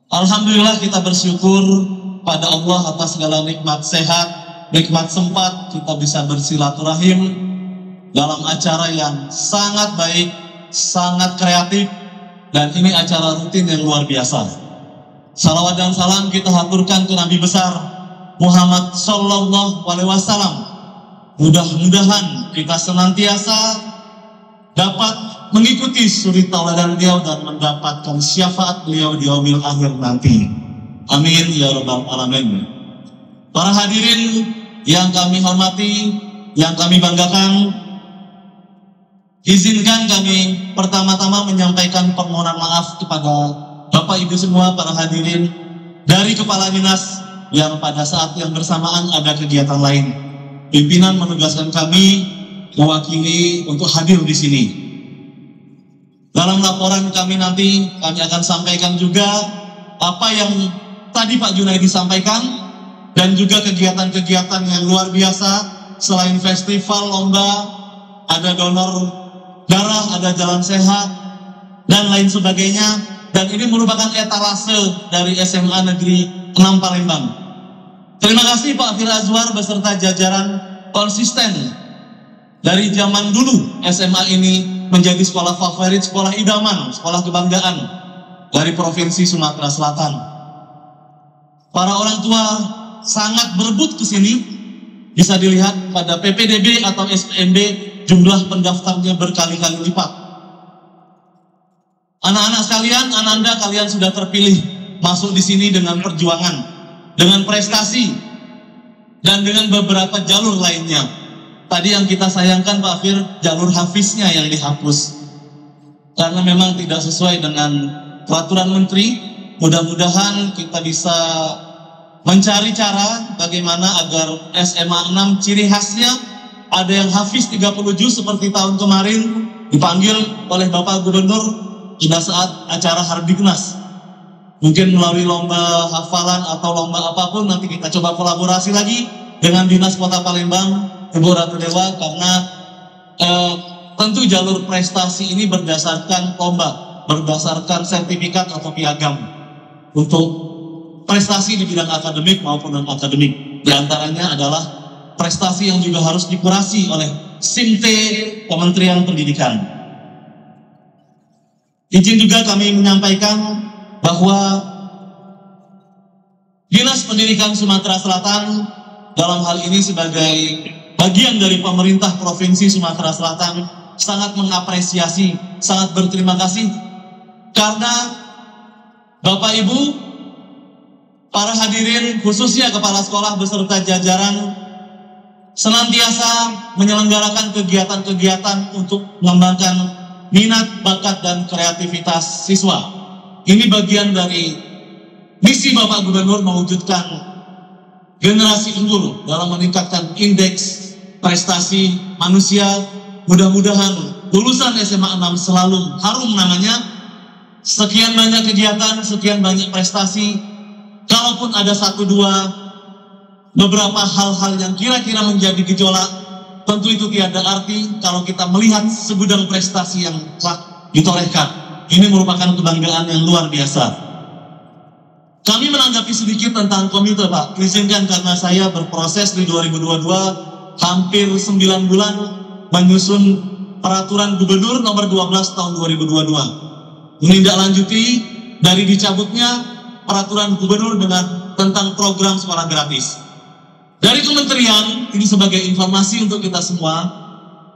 Alhamdulillah kita bersyukur pada Allah atas segala nikmat sehat, nikmat sempat kita bisa bersilaturahim dalam acara yang sangat baik, sangat kreatif, dan ini acara rutin yang luar biasa. Salawat dan salam kita haturkan ke Nabi besar Muhammad Sallallahu Alaihi Wasallam, mudah-mudahan kita senantiasa dapat mengikuti suri tauladan beliau dan mendapatkan syafaat beliau di yaumil akhir nanti. Amin ya rabbal alamin. Para hadirin yang kami hormati, yang kami banggakan, izinkan kami pertama-tama menyampaikan permohonan maaf kepada Bapak Ibu semua para hadirin dari Kepala Dinas yang pada saat yang bersamaan ada kegiatan lain. Pimpinan menugaskan kami mewakili untuk hadir di sini. Dalam laporan kami nanti kami akan sampaikan juga apa yang tadi Pak Junaidi sampaikan dan juga kegiatan-kegiatan yang luar biasa selain festival lomba, ada donor darah, ada jalan sehat dan lain sebagainya. Dan ini merupakan etalase dari SMA Negeri 6 Palembang. Terima kasih Pak Fir Azwar beserta jajaran konsisten dari zaman dulu SMA ini menjadi sekolah favorit, sekolah idaman, sekolah kebanggaan dari Provinsi Sumatera Selatan. Para orang tua sangat berebut ke sini, bisa dilihat pada PPDB atau SPMB jumlah pendaftarnya berkali-kali lipat. Anak-anak sekalian, ananda kalian sudah terpilih masuk di sini dengan perjuangan, dengan prestasi, dan dengan beberapa jalur lainnya. Tadi yang kita sayangkan Pak Fir, jalur hafiznya yang dihapus. Karena memang tidak sesuai dengan peraturan menteri. Mudah-mudahan kita bisa mencari cara bagaimana agar SMA 6 ciri khasnya ada yang hafiz 30 juz seperti tahun kemarin dipanggil oleh Bapak Gubernur pada saat acara Hardiknas. Mungkin melalui lomba hafalan atau lomba apapun nanti kita coba kolaborasi lagi dengan Dinas Kota Palembang, Ibu Ratu Dewa, karena tentu jalur prestasi ini berdasarkan lomba, berdasarkan sertifikat atau piagam untuk prestasi di bidang akademik maupun non akademik. Di antaranya adalah prestasi yang juga harus dikurasi oleh SIMT Kementerian Pendidikan. Izin juga kami menyampaikan bahwa Dinas Pendidikan Sumatera Selatan dalam hal ini sebagai bagian dari pemerintah Provinsi Sumatera Selatan sangat mengapresiasi, sangat berterima kasih karena Bapak Ibu, para hadirin khususnya kepala sekolah beserta jajaran senantiasa menyelenggarakan kegiatan-kegiatan untuk mengembangkan minat, bakat, dan kreativitas siswa. Ini bagian dari misi Bapak Gubernur mewujudkan generasi unggul dalam meningkatkan indeks prestasi manusia. Mudah-mudahan lulusan SMA 6 selalu harum namanya. Sekian banyak kegiatan, sekian banyak prestasi. Kalaupun ada satu dua beberapa hal-hal yang kira-kira menjadi gejolak, tentu itu tiada arti kalau kita melihat segudang prestasi yang telah ditorehkan. Ini merupakan kebanggaan yang luar biasa. Kami menanggapi sedikit tentang komite, Pak. Izinkan karena saya berproses di 2022 hampir 9 bulan menyusun peraturan gubernur nomor 12 tahun 2022. Menindaklanjuti dari dicabutnya peraturan gubernur tentang program sekolah gratis. Dari kementerian, ini sebagai informasi untuk kita semua,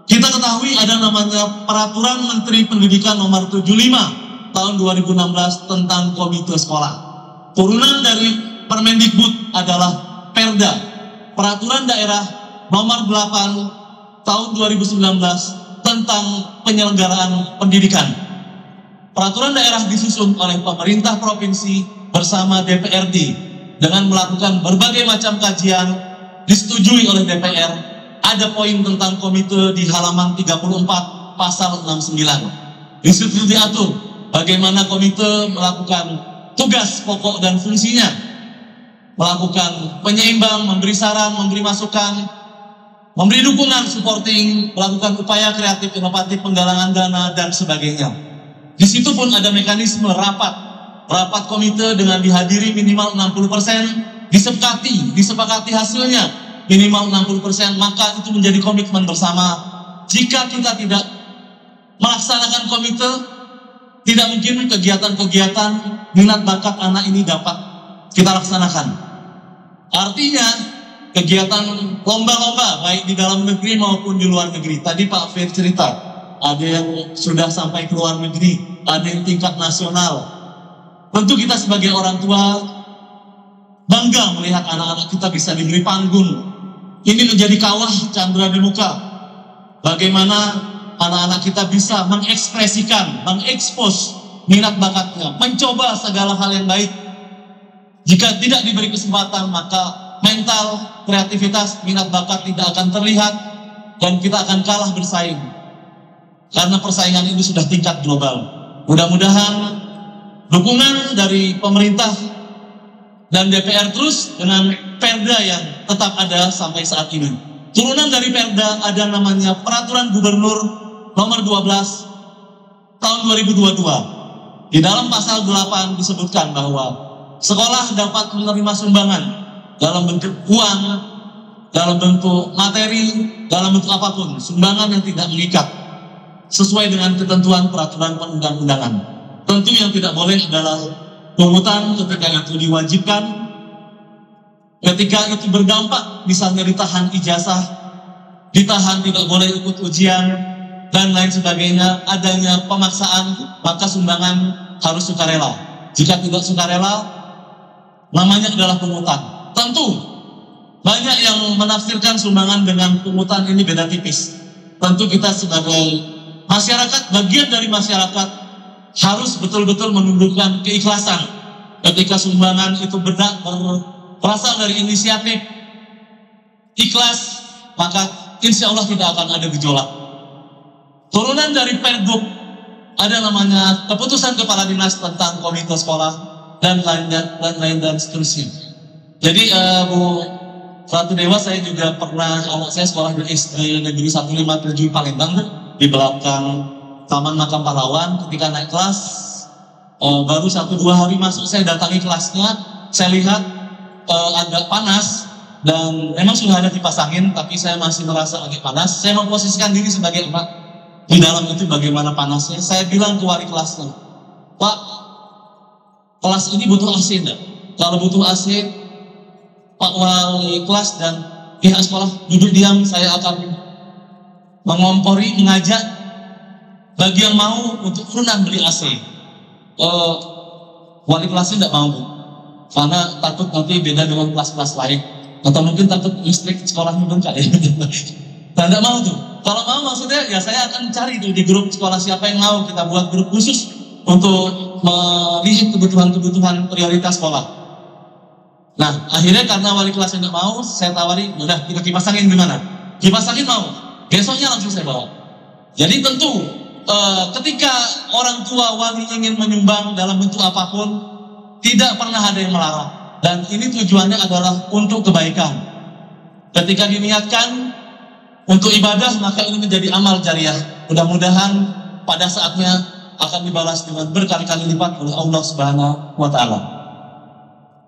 kita ketahui ada namanya Peraturan Menteri Pendidikan nomor 75 tahun 2016 tentang komite sekolah. Turunan dari Permendikbud adalah Perda, Peraturan Daerah nomor 8 tahun 2019 tentang penyelenggaraan pendidikan. Peraturan daerah disusun oleh pemerintah provinsi bersama DPRD dengan melakukan berbagai macam kajian, disetujui oleh DPR. Ada poin tentang komite di halaman 34 pasal 69. Di situ diatur bagaimana komite melakukan tugas pokok dan fungsinya, melakukan penyeimbang, memberi saran, memberi masukan, memberi dukungan, supporting, melakukan upaya kreatif, inovatif, penggalangan dana, dan sebagainya. Di situ pun ada mekanisme rapat komite dengan dihadiri minimal 60%, disepakati hasilnya minimal 60%, maka itu menjadi komitmen bersama. Jika kita tidak melaksanakan komite, tidak mungkin kegiatan-kegiatan minat bakat anak ini dapat kita laksanakan. Artinya, kegiatan lomba-lomba baik di dalam negeri maupun di luar negeri. Tadi Pak Fir cerita, ada yang sudah sampai ke luar negeri, ada yang tingkat nasional. Tentu kita sebagai orang tua bangga melihat anak-anak kita bisa diberi panggung. Ini menjadi kawah candra di muka. Bagaimana anak-anak kita bisa mengekspresikan, mengekspos minat bakatnya, mencoba segala hal yang baik. Jika tidak diberi kesempatan, maka mental, kreativitas, minat bakat tidak akan terlihat dan kita akan kalah bersaing. Karena persaingan ini sudah tingkat global. Mudah-mudahan dukungan dari pemerintah dan DPR terus dengan perda yang tetap ada sampai saat ini. Turunan dari perda ada namanya Peraturan Gubernur Nomor 12 Tahun 2022. Di dalam pasal 8 disebutkan bahwa sekolah dapat menerima sumbangan dalam bentuk uang, dalam bentuk materi, dalam bentuk apapun, sumbangan yang tidak mengikat sesuai dengan ketentuan peraturan perundang-undangan. Tentu yang tidak boleh adalah pungutan ketika itu diwajibkan, ketika itu berdampak, misalnya ditahan ijazah, ditahan tidak boleh ikut ujian, dan lain sebagainya, adanya pemaksaan, maka sumbangan harus sukarela. Jika tidak sukarela, namanya adalah pungutan. Tentu, banyak yang menafsirkan sumbangan dengan pungutan ini beda tipis. Tentu kita sebagai masyarakat, bagian dari masyarakat, harus betul-betul menunjukkan keikhlasan. Ketika sumbangan itu berasal dari inisiatif ikhlas, maka insya Allah tidak akan ada gejolak. Turunan dari Pergub ada namanya keputusan kepala dinas tentang komite sekolah dan lain dan seterusnya. Jadi Bu Ratu Dewa, saya juga pernah, anak saya sekolah di SD Negeri 157 Palembang, di belakang Taman Makam Pahlawan. Ketika naik kelas, baru 1-2 hari masuk, saya datangi kelasnya, saya lihat agak panas, dan memang sudah ada kipas angin, tapi saya masih merasa agak panas. Saya memposisikan diri sebagai anak, di dalam itu bagaimana panasnya. Saya bilang ke wali kelasnya, Pak, kelas ini butuh AC enggak? Kalau butuh AC, Pak wali kelas dan pihak sekolah duduk diam, saya akan mengompori, mengajak bagi yang mau untuk urunan beli AC. Wali kelasnya tidak mau, karena takut nanti beda dengan kelas-kelas lain, atau mungkin takut listrik sekolahnya bengkak ya. Tidak mau tuh. Kalau mau maksudnya ya saya akan cari tuh di grup sekolah siapa yang mau, kita buat grup khusus untuk melihat kebutuhan-kebutuhan prioritas sekolah. Nah akhirnya karena wali kelasnya tidak mau, saya tawari, udah kita kipas angin gimana? Kipas angin mau, besoknya langsung saya bawa. Jadi tentu ketika orang tua wali ingin menyumbang dalam bentuk apapun, tidak pernah ada yang melarang. Dan ini tujuannya adalah untuk kebaikan. Ketika diniatkan untuk ibadah, maka ini menjadi amal jariah. Mudah-mudahan pada saatnya akan dibalas dengan berkali-kali lipat oleh Allah Subhanahu wa Ta'ala.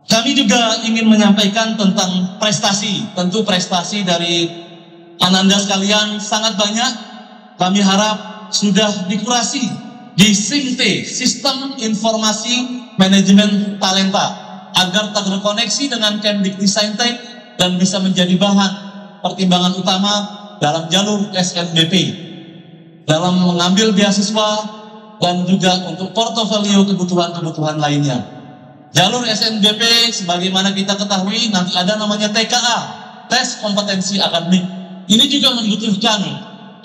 Kami juga ingin menyampaikan tentang prestasi. Tentu prestasi dari Ananda sekalian sangat banyak. Kami harap sudah dikurasi di SIMT, Sistem Informasi Manajemen Talenta, agar terkoneksi dengan Kemdikbudristek dan bisa menjadi bahan pertimbangan utama dalam jalur SNBP, dalam mengambil beasiswa dan juga untuk portofolio kebutuhan-kebutuhan lainnya. Jalur SNBP sebagaimana kita ketahui nanti ada namanya TKA, tes kompetensi akademik. Ini juga membutuhkan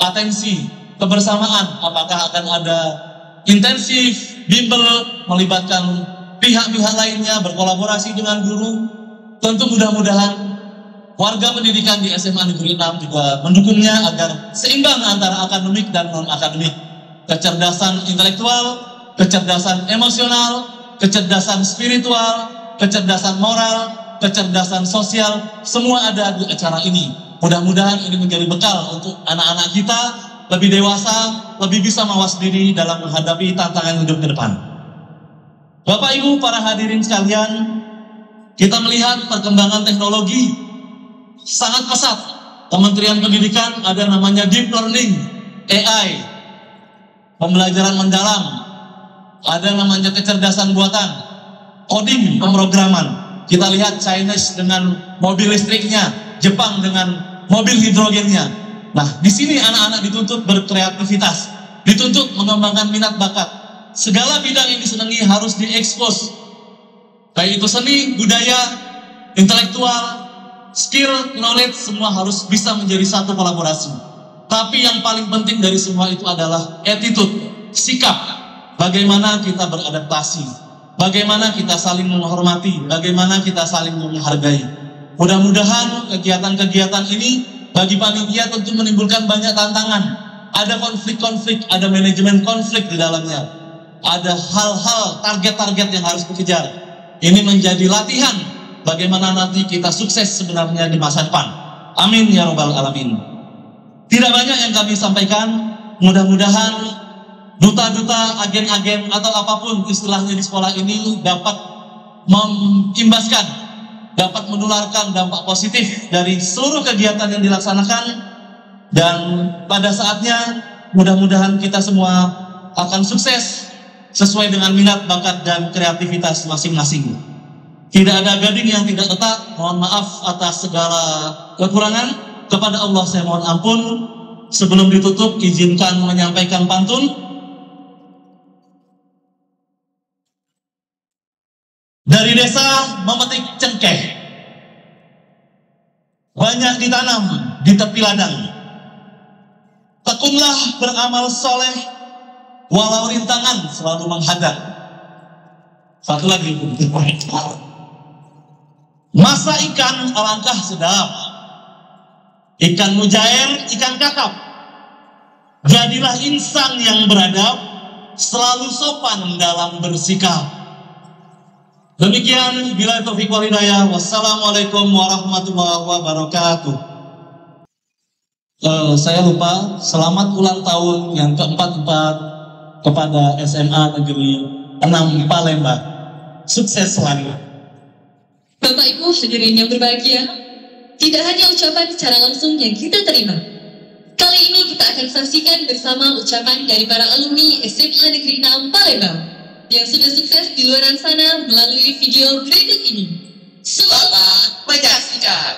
atensi, kebersamaan, apakah akan ada intensif, bimbel, melibatkan pihak-pihak lainnya, berkolaborasi dengan guru. Tentu mudah-mudahan warga pendidikan di SMA Negeri 6 juga mendukungnya agar seimbang antara akademik dan non-akademik. Kecerdasan intelektual, kecerdasan emosional, kecerdasan spiritual, kecerdasan moral, kecerdasan sosial, semua ada di acara ini. Mudah-mudahan ini menjadi bekal untuk anak-anak kita lebih dewasa, lebih bisa mawas diri dalam menghadapi tantangan hidup ke depan. Bapak Ibu para hadirin sekalian, kita melihat perkembangan teknologi sangat pesat. Kementerian Pendidikan ada namanya Deep Learning, AI, pembelajaran mendalam, ada namanya kecerdasan buatan, coding, pemrograman. Kita lihat Chinese dengan mobil listriknya, Jepang dengan mobil hidrogennya. Nah, di sini anak-anak dituntut berkreativitas, dituntut mengembangkan minat bakat. Segala bidang yang disenangi harus diekspos. Baik itu seni, budaya, intelektual, skill, knowledge, semua harus bisa menjadi satu kolaborasi. Tapi yang paling penting dari semua itu adalah attitude, sikap. Bagaimana kita beradaptasi, bagaimana kita saling menghormati, bagaimana kita saling menghargai. Mudah-mudahan kegiatan-kegiatan ini bagi panitia tentu menimbulkan banyak tantangan. Ada konflik-konflik, ada manajemen konflik di dalamnya. Ada hal-hal, target-target yang harus dikejar. Ini menjadi latihan bagaimana nanti kita sukses sebenarnya di masa depan. Amin ya rabbal alamin. Tidak banyak yang kami sampaikan. Mudah-mudahan duta-duta, agen-agen atau apapun istilahnya di sekolah ini dapat mengimbaskan, dapat menularkan dampak positif dari seluruh kegiatan yang dilaksanakan. Dan pada saatnya mudah-mudahan kita semua akan sukses sesuai dengan minat, bakat, dan kreativitas masing-masing. Tidak ada gading yang tidak retak. Mohon maaf atas segala kekurangan. Kepada Allah saya mohon ampun. Sebelum ditutup, izinkan menyampaikan pantun. Dari desa memetik cengkeh, banyak ditanam di tepi ladang. Tekunlah beramal soleh, walau rintangan selalu menghadang. Satu lagi. Masa ikan alangkah sedap, ikan mujair, ikan kakap. Jadilah insan yang beradab, selalu sopan dalam bersikap. Demikian, bila taufiq wal hidayah. Wassalamualaikum warahmatullahi wabarakatuh. Saya lupa, selamat ulang tahun yang ke-44 kepada SMA Negeri 6 Palembang. Sukses selalu. Bapak Ibu hadirin yang berbahagia, tidak hanya ucapan secara langsung yang kita terima. Kali ini kita akan saksikan bersama ucapan dari para alumni SMA Negeri 6 Palembang yang sudah sukses di luar sana melalui video berikut ini. Selamat menyaksikan.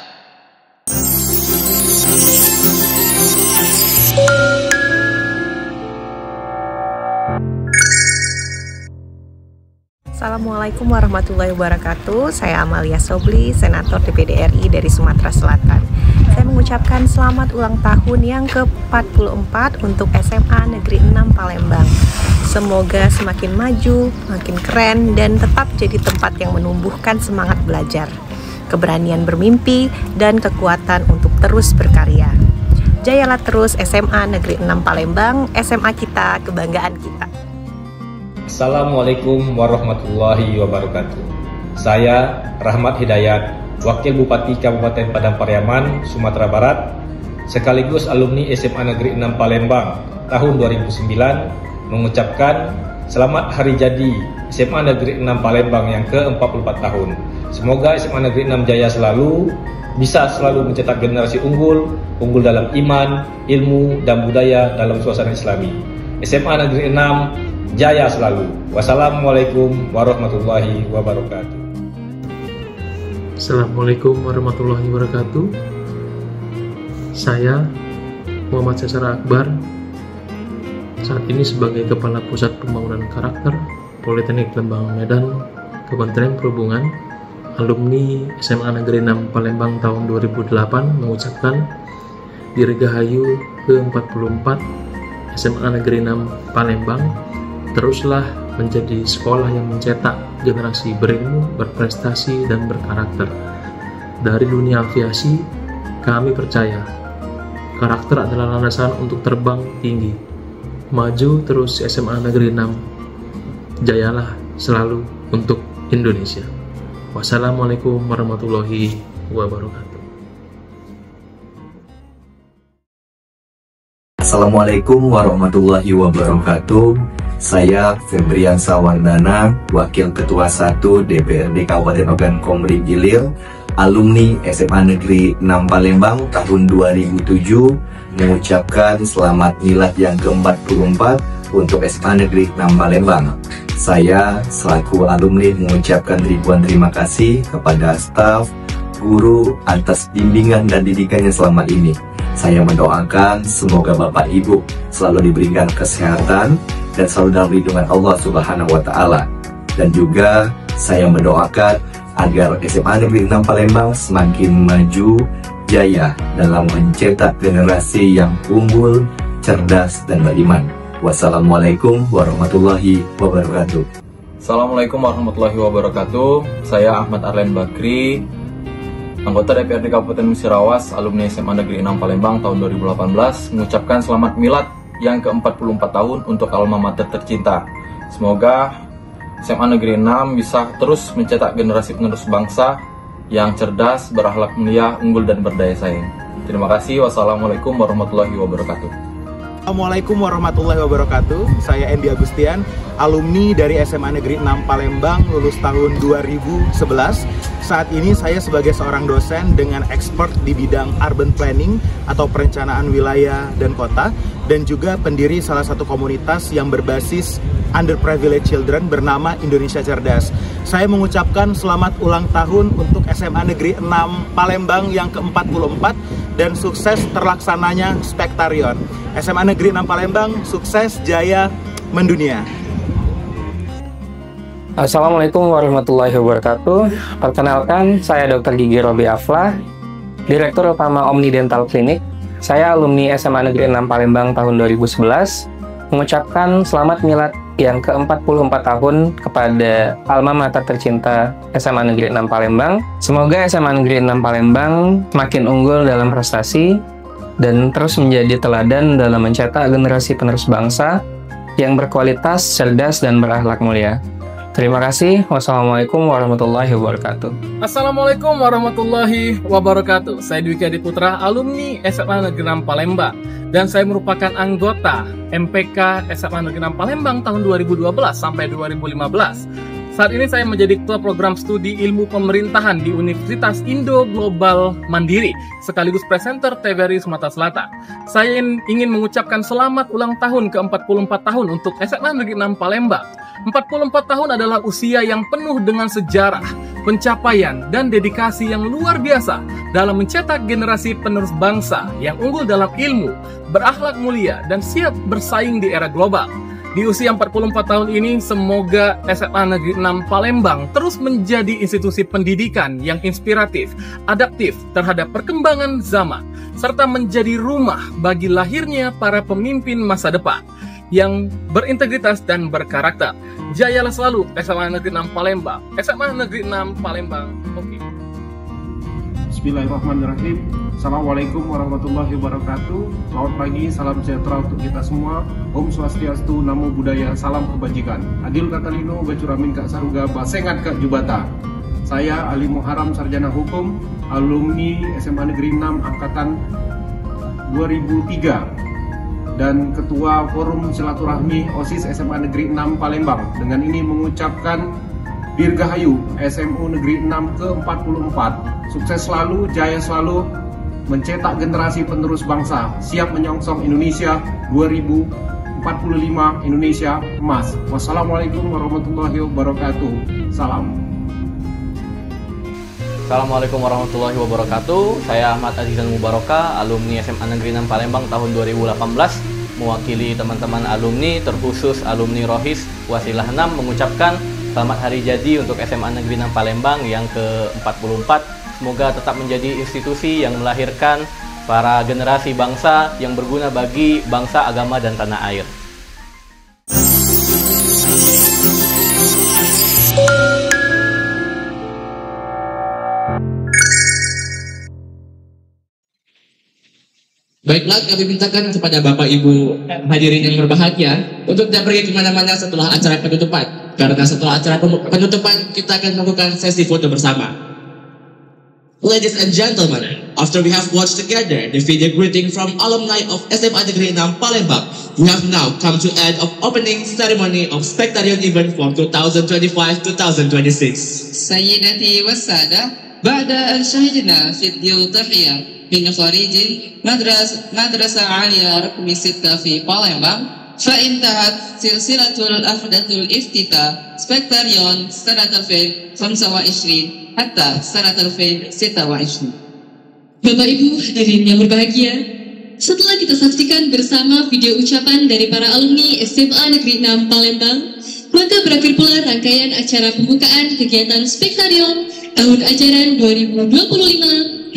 Assalamualaikum warahmatullahi wabarakatuh. Saya Amalia Sobli, Senator DPD RI dari Sumatera Selatan. Saya mengucapkan selamat ulang tahun yang ke-44 untuk SMA Negeri 6 Palembang. Semoga semakin maju, makin keren, dan tetap jadi tempat yang menumbuhkan semangat belajar, keberanian bermimpi, dan kekuatan untuk terus berkarya. Jayalah terus SMA Negeri 6 Palembang, SMA kita, kebanggaan kita. Assalamualaikum warahmatullahi wabarakatuh. Saya Rahmat Hidayat, Wakil Bupati Kabupaten Padang Pariaman, Sumatera Barat, sekaligus alumni SMA Negeri 6 Palembang tahun 2009, mengucapkan selamat hari jadi SMA Negeri 6 Palembang yang ke-44 tahun. Semoga SMA Negeri 6 jaya selalu, bisa selalu mencetak generasi unggul dalam iman, ilmu, dan budaya dalam suasana Islami. SMA Negeri 6 jaya selalu. Wassalamualaikum warahmatullahi wabarakatuh. Assalamualaikum warahmatullahi wabarakatuh. Saya Muhammad Cesar Akbar, saat ini sebagai Kepala Pusat Pembangunan Karakter Politeknik Lembangan Medan, Kementerian Perhubungan, alumni SMA Negeri 6 Palembang tahun 2008, mengucapkan Dirgahayu ke-44 SMA Negeri 6 Palembang. Teruslah menjadi sekolah yang mencetak generasi berilmu, berprestasi, dan berkarakter. Dari dunia aviasi, kami percaya karakter adalah landasan untuk terbang tinggi. Maju terus SMA Negeri 6. Jayalah selalu untuk Indonesia. Wassalamualaikum warahmatullahi wabarakatuh. Assalamualaikum warahmatullahi wabarakatuh. Saya Febrian Sawardana, Wakil Ketua 1 DPRD Kabupaten Ogan Komering Ilir, alumni SMA Negeri 6 Palembang tahun 2007, mengucapkan selamat milad yang ke-44 untuk SMA Negeri 6 Palembang. Saya selaku alumni mengucapkan ribuan terima kasih kepada staf, guru atas bimbingan dan didikannya selama ini. Saya mendoakan semoga Bapak Ibu selalu diberikan kesehatan dan selalu dalam lindungan Allah Subhanahu wa Ta'ala. Dan juga saya mendoakan agar SMA Negeri 6 Palembang semakin maju jaya dalam mencetak generasi yang unggul, cerdas, dan beriman. Wassalamualaikum warahmatullahi wabarakatuh. Assalamualaikum warahmatullahi wabarakatuh. Saya Ahmad Arlen Bakri, anggota DPRD Kabupaten Musirawas, alumni SMA Negeri 6 Palembang tahun 2018, mengucapkan selamat milad yang ke-44 tahun untuk alma mater tercinta. Semoga SMA Negeri 6 bisa terus mencetak generasi penerus bangsa yang cerdas, berakhlak mulia, unggul, dan berdaya saing. Terima kasih. Wassalamualaikum warahmatullahi wabarakatuh. Assalamualaikum warahmatullahi wabarakatuh. Saya Endi Agustian, alumni dari SMA Negeri 6 Palembang, lulus tahun 2011. Saat ini saya sebagai seorang dosen dengan expert di bidang urban planning atau perencanaan wilayah dan kota, dan juga pendiri salah satu komunitas yang berbasis underprivileged children bernama Indonesia Cerdas. Saya mengucapkan selamat ulang tahun untuk SMA Negeri 6 Palembang yang ke-44 dan sukses terlaksananya Spektarion. SMA Negeri 6 Palembang sukses jaya mendunia. Assalamualaikum warahmatullahi wabarakatuh. Perkenalkan, saya Dr. Gigi Robi Aflah, Direktur Utama Omni Dental Clinic. Saya alumni SMA Negeri 6 Palembang tahun 2011, mengucapkan selamat milad yang ke-44 tahun kepada alma mater tercinta SMA Negeri 6 Palembang. Semoga SMA Negeri 6 Palembang makin unggul dalam prestasi dan terus menjadi teladan dalam mencetak generasi penerus bangsa yang berkualitas, cerdas, dan berakhlak mulia. Terima kasih. Wassalamualaikum warahmatullahi wabarakatuh. Assalamualaikum warahmatullahi wabarakatuh. Saya Dwiki Adi Putra, alumni SMA Negeri 6 Palembang, dan saya merupakan anggota MPK SMA Negeri 6 Palembang tahun 2012 sampai 2015. Saat ini saya menjadi ketua program studi ilmu pemerintahan di Universitas Indo Global Mandiri, sekaligus presenter TVRI Sumatera Selatan. Saya ingin mengucapkan selamat ulang tahun ke-44 tahun untuk SMA Negeri 6 Palembang. 44 tahun adalah usia yang penuh dengan sejarah, pencapaian, dan dedikasi yang luar biasa dalam mencetak generasi penerus bangsa yang unggul dalam ilmu, berakhlak mulia, dan siap bersaing di era global. Di usia 44 tahun ini, semoga SMA Negeri 6 Palembang terus menjadi institusi pendidikan yang inspiratif, adaptif terhadap perkembangan zaman, serta menjadi rumah bagi lahirnya para pemimpin masa depan yang berintegritas dan berkarakter. Jayalah selalu SMA Negeri 6 Palembang. SMA Negeri 6 Palembang. Oke. Bismillahirrahmanirrahim. Assalamualaikum warahmatullahi wabarakatuh. Selamat pagi, salam sejahtera untuk kita semua. Om Swastiastu, Namo Buddhaya, salam kebajikan. Adil Katalino, Bacuramin Kak Saruga, Basengat Kak Jubata. Saya Ali Muharam, Sarjana Hukum, alumni SMA Negeri 6 Angkatan 2003 dan Ketua Forum Silaturahmi OSIS SMA Negeri 6 Palembang. Dengan ini mengucapkan Dirgahayu SMU Negeri 6 ke-44. Sukses selalu, jaya selalu, mencetak generasi penerus bangsa, siap menyongsong Indonesia 2045, Indonesia emas. Wassalamualaikum warahmatullahi wabarakatuh. Salam. Assalamualaikum warahmatullahi wabarakatuh. Saya Ahmad Azizan Mubaroka, alumni SMA Negeri 6 Palembang tahun 2018, mewakili teman-teman alumni, terkhusus alumni Rohis Wasilah 6, mengucapkan selamat hari jadi untuk SMA Negeri 6 Palembang yang ke-44. Semoga tetap menjadi institusi yang melahirkan para generasi bangsa yang berguna bagi bangsa, agama, dan tanah air. Baiklah, kami mintakan kepada Bapak Ibu hadirin yang berbahagia untuk tidak pergi kemana-mana setelah acara penutupan. Karena setelah acara penutupan, kita akan melakukan sesi foto bersama. Ladies and gentlemen, after we have watched together the video greeting from alumni of SMA Negeri 6 Palembang, we have now come to end of opening ceremony of Spektarion event for 2025-2026. Sayyidati wassadah, ba'da an syahidna fidyul tahiyah min kharijin Madrasah Aliyah Raqmi Sitta fi Palembang, فانتهت سلسلة الأحداث الافتتاح سبكتاريون سنة 2025 حتى سنة 2026. Bapak Ibu hadirin yang berbahagia, setelah kita saksikan bersama video ucapan dari para alumni SMA Negeri 6 Palembang, maka berakhir pula rangkaian acara pembukaan kegiatan Spektarion tahun ajaran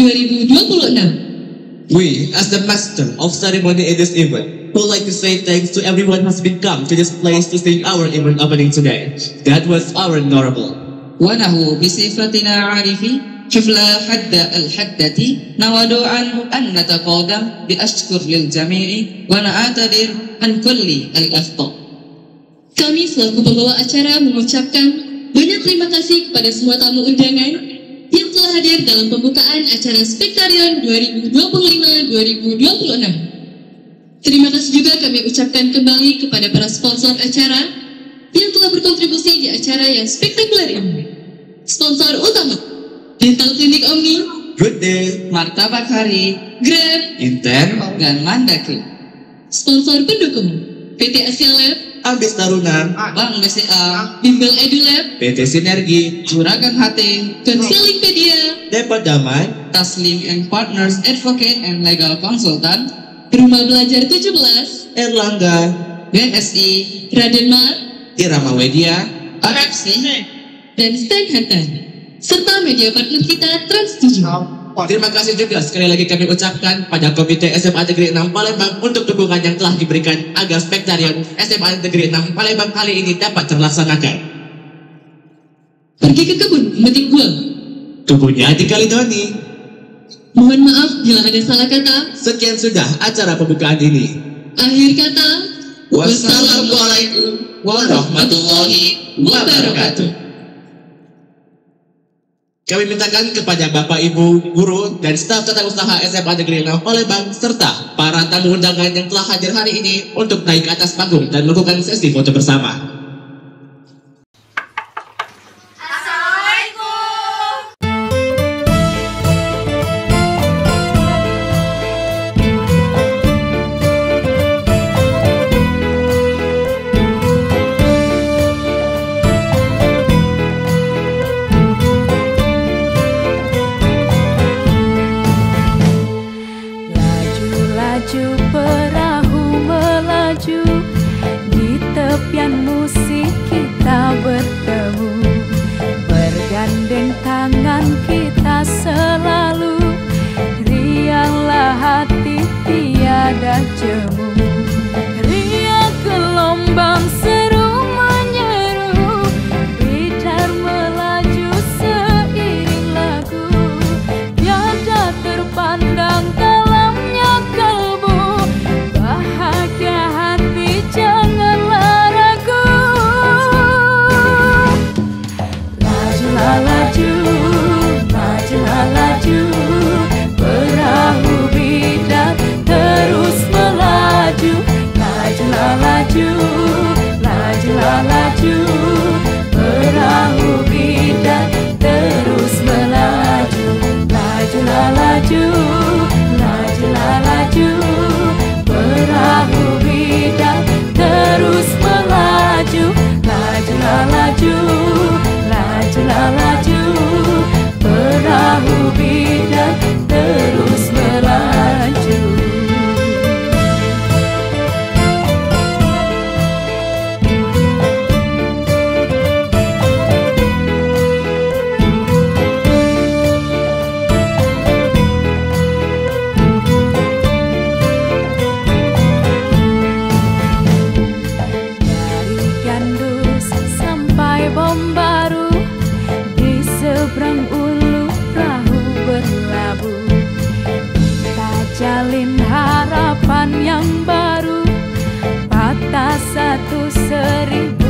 2025-2026. We, as the master of ceremony in this event, would like to say thanks to everyone who has been come to this place to see our event opening today. That was our honorable. ونحو بصفتنا عارفي حفل حد الحدة نود أن نتقدم بأشكر للجميع ونعتذر عن كل الأخطاء. Kami selaku pembawa acara mengucapkan banyak terima kasih kepada semua tamu undangan yang telah hadir dalam pembukaan acara Spektarion 2025-2026. Terima kasih juga kami ucapkan kembali kepada para sponsor acara yang telah berkontribusi di acara yang spektakuler ini. Sponsor utama Dental Klinik Omni, Good Day, Martabak Hari, Grab, Inten, dan Mandaki. Sponsor pendukung PT Asia Lab, Ambis Taruna, Bank BCA, Bimbel EduLab, PT Sinergi, Juragan HT, Konselingpedia, Depot Damai, Taslim and Partners Advocate and Legal Consultant, Rumah Belajar 17, Erlangga, BNSI, Raden Mar, Irama Wedia, AFC, dan Stan Hatta, serta media partner kita Trans7. Terima kasih juga sekali lagi kami ucapkan pada Komite SMA Negeri 6 Palembang untuk dukungan yang telah diberikan agar Spektarion SMA Negeri 6 Palembang kali ini dapat terlaksanakan. Pergi ke kebun memetik buah. Kebunnya di Kalidoni. Mohon maaf bila ada salah kata. Sekian sudah acara pembukaan ini. Akhir kata, wassalamualaikum warahmatullahi wabarakatuh. Kami mintakan kepada Bapak Ibu guru dan staf tata usaha SMA Negeri 6 Palembang serta para tamu undangan yang telah hadir hari ini untuk naik ke atas panggung dan melakukan sesi foto bersama. Jalin harapan yang baru, patah satu seribu.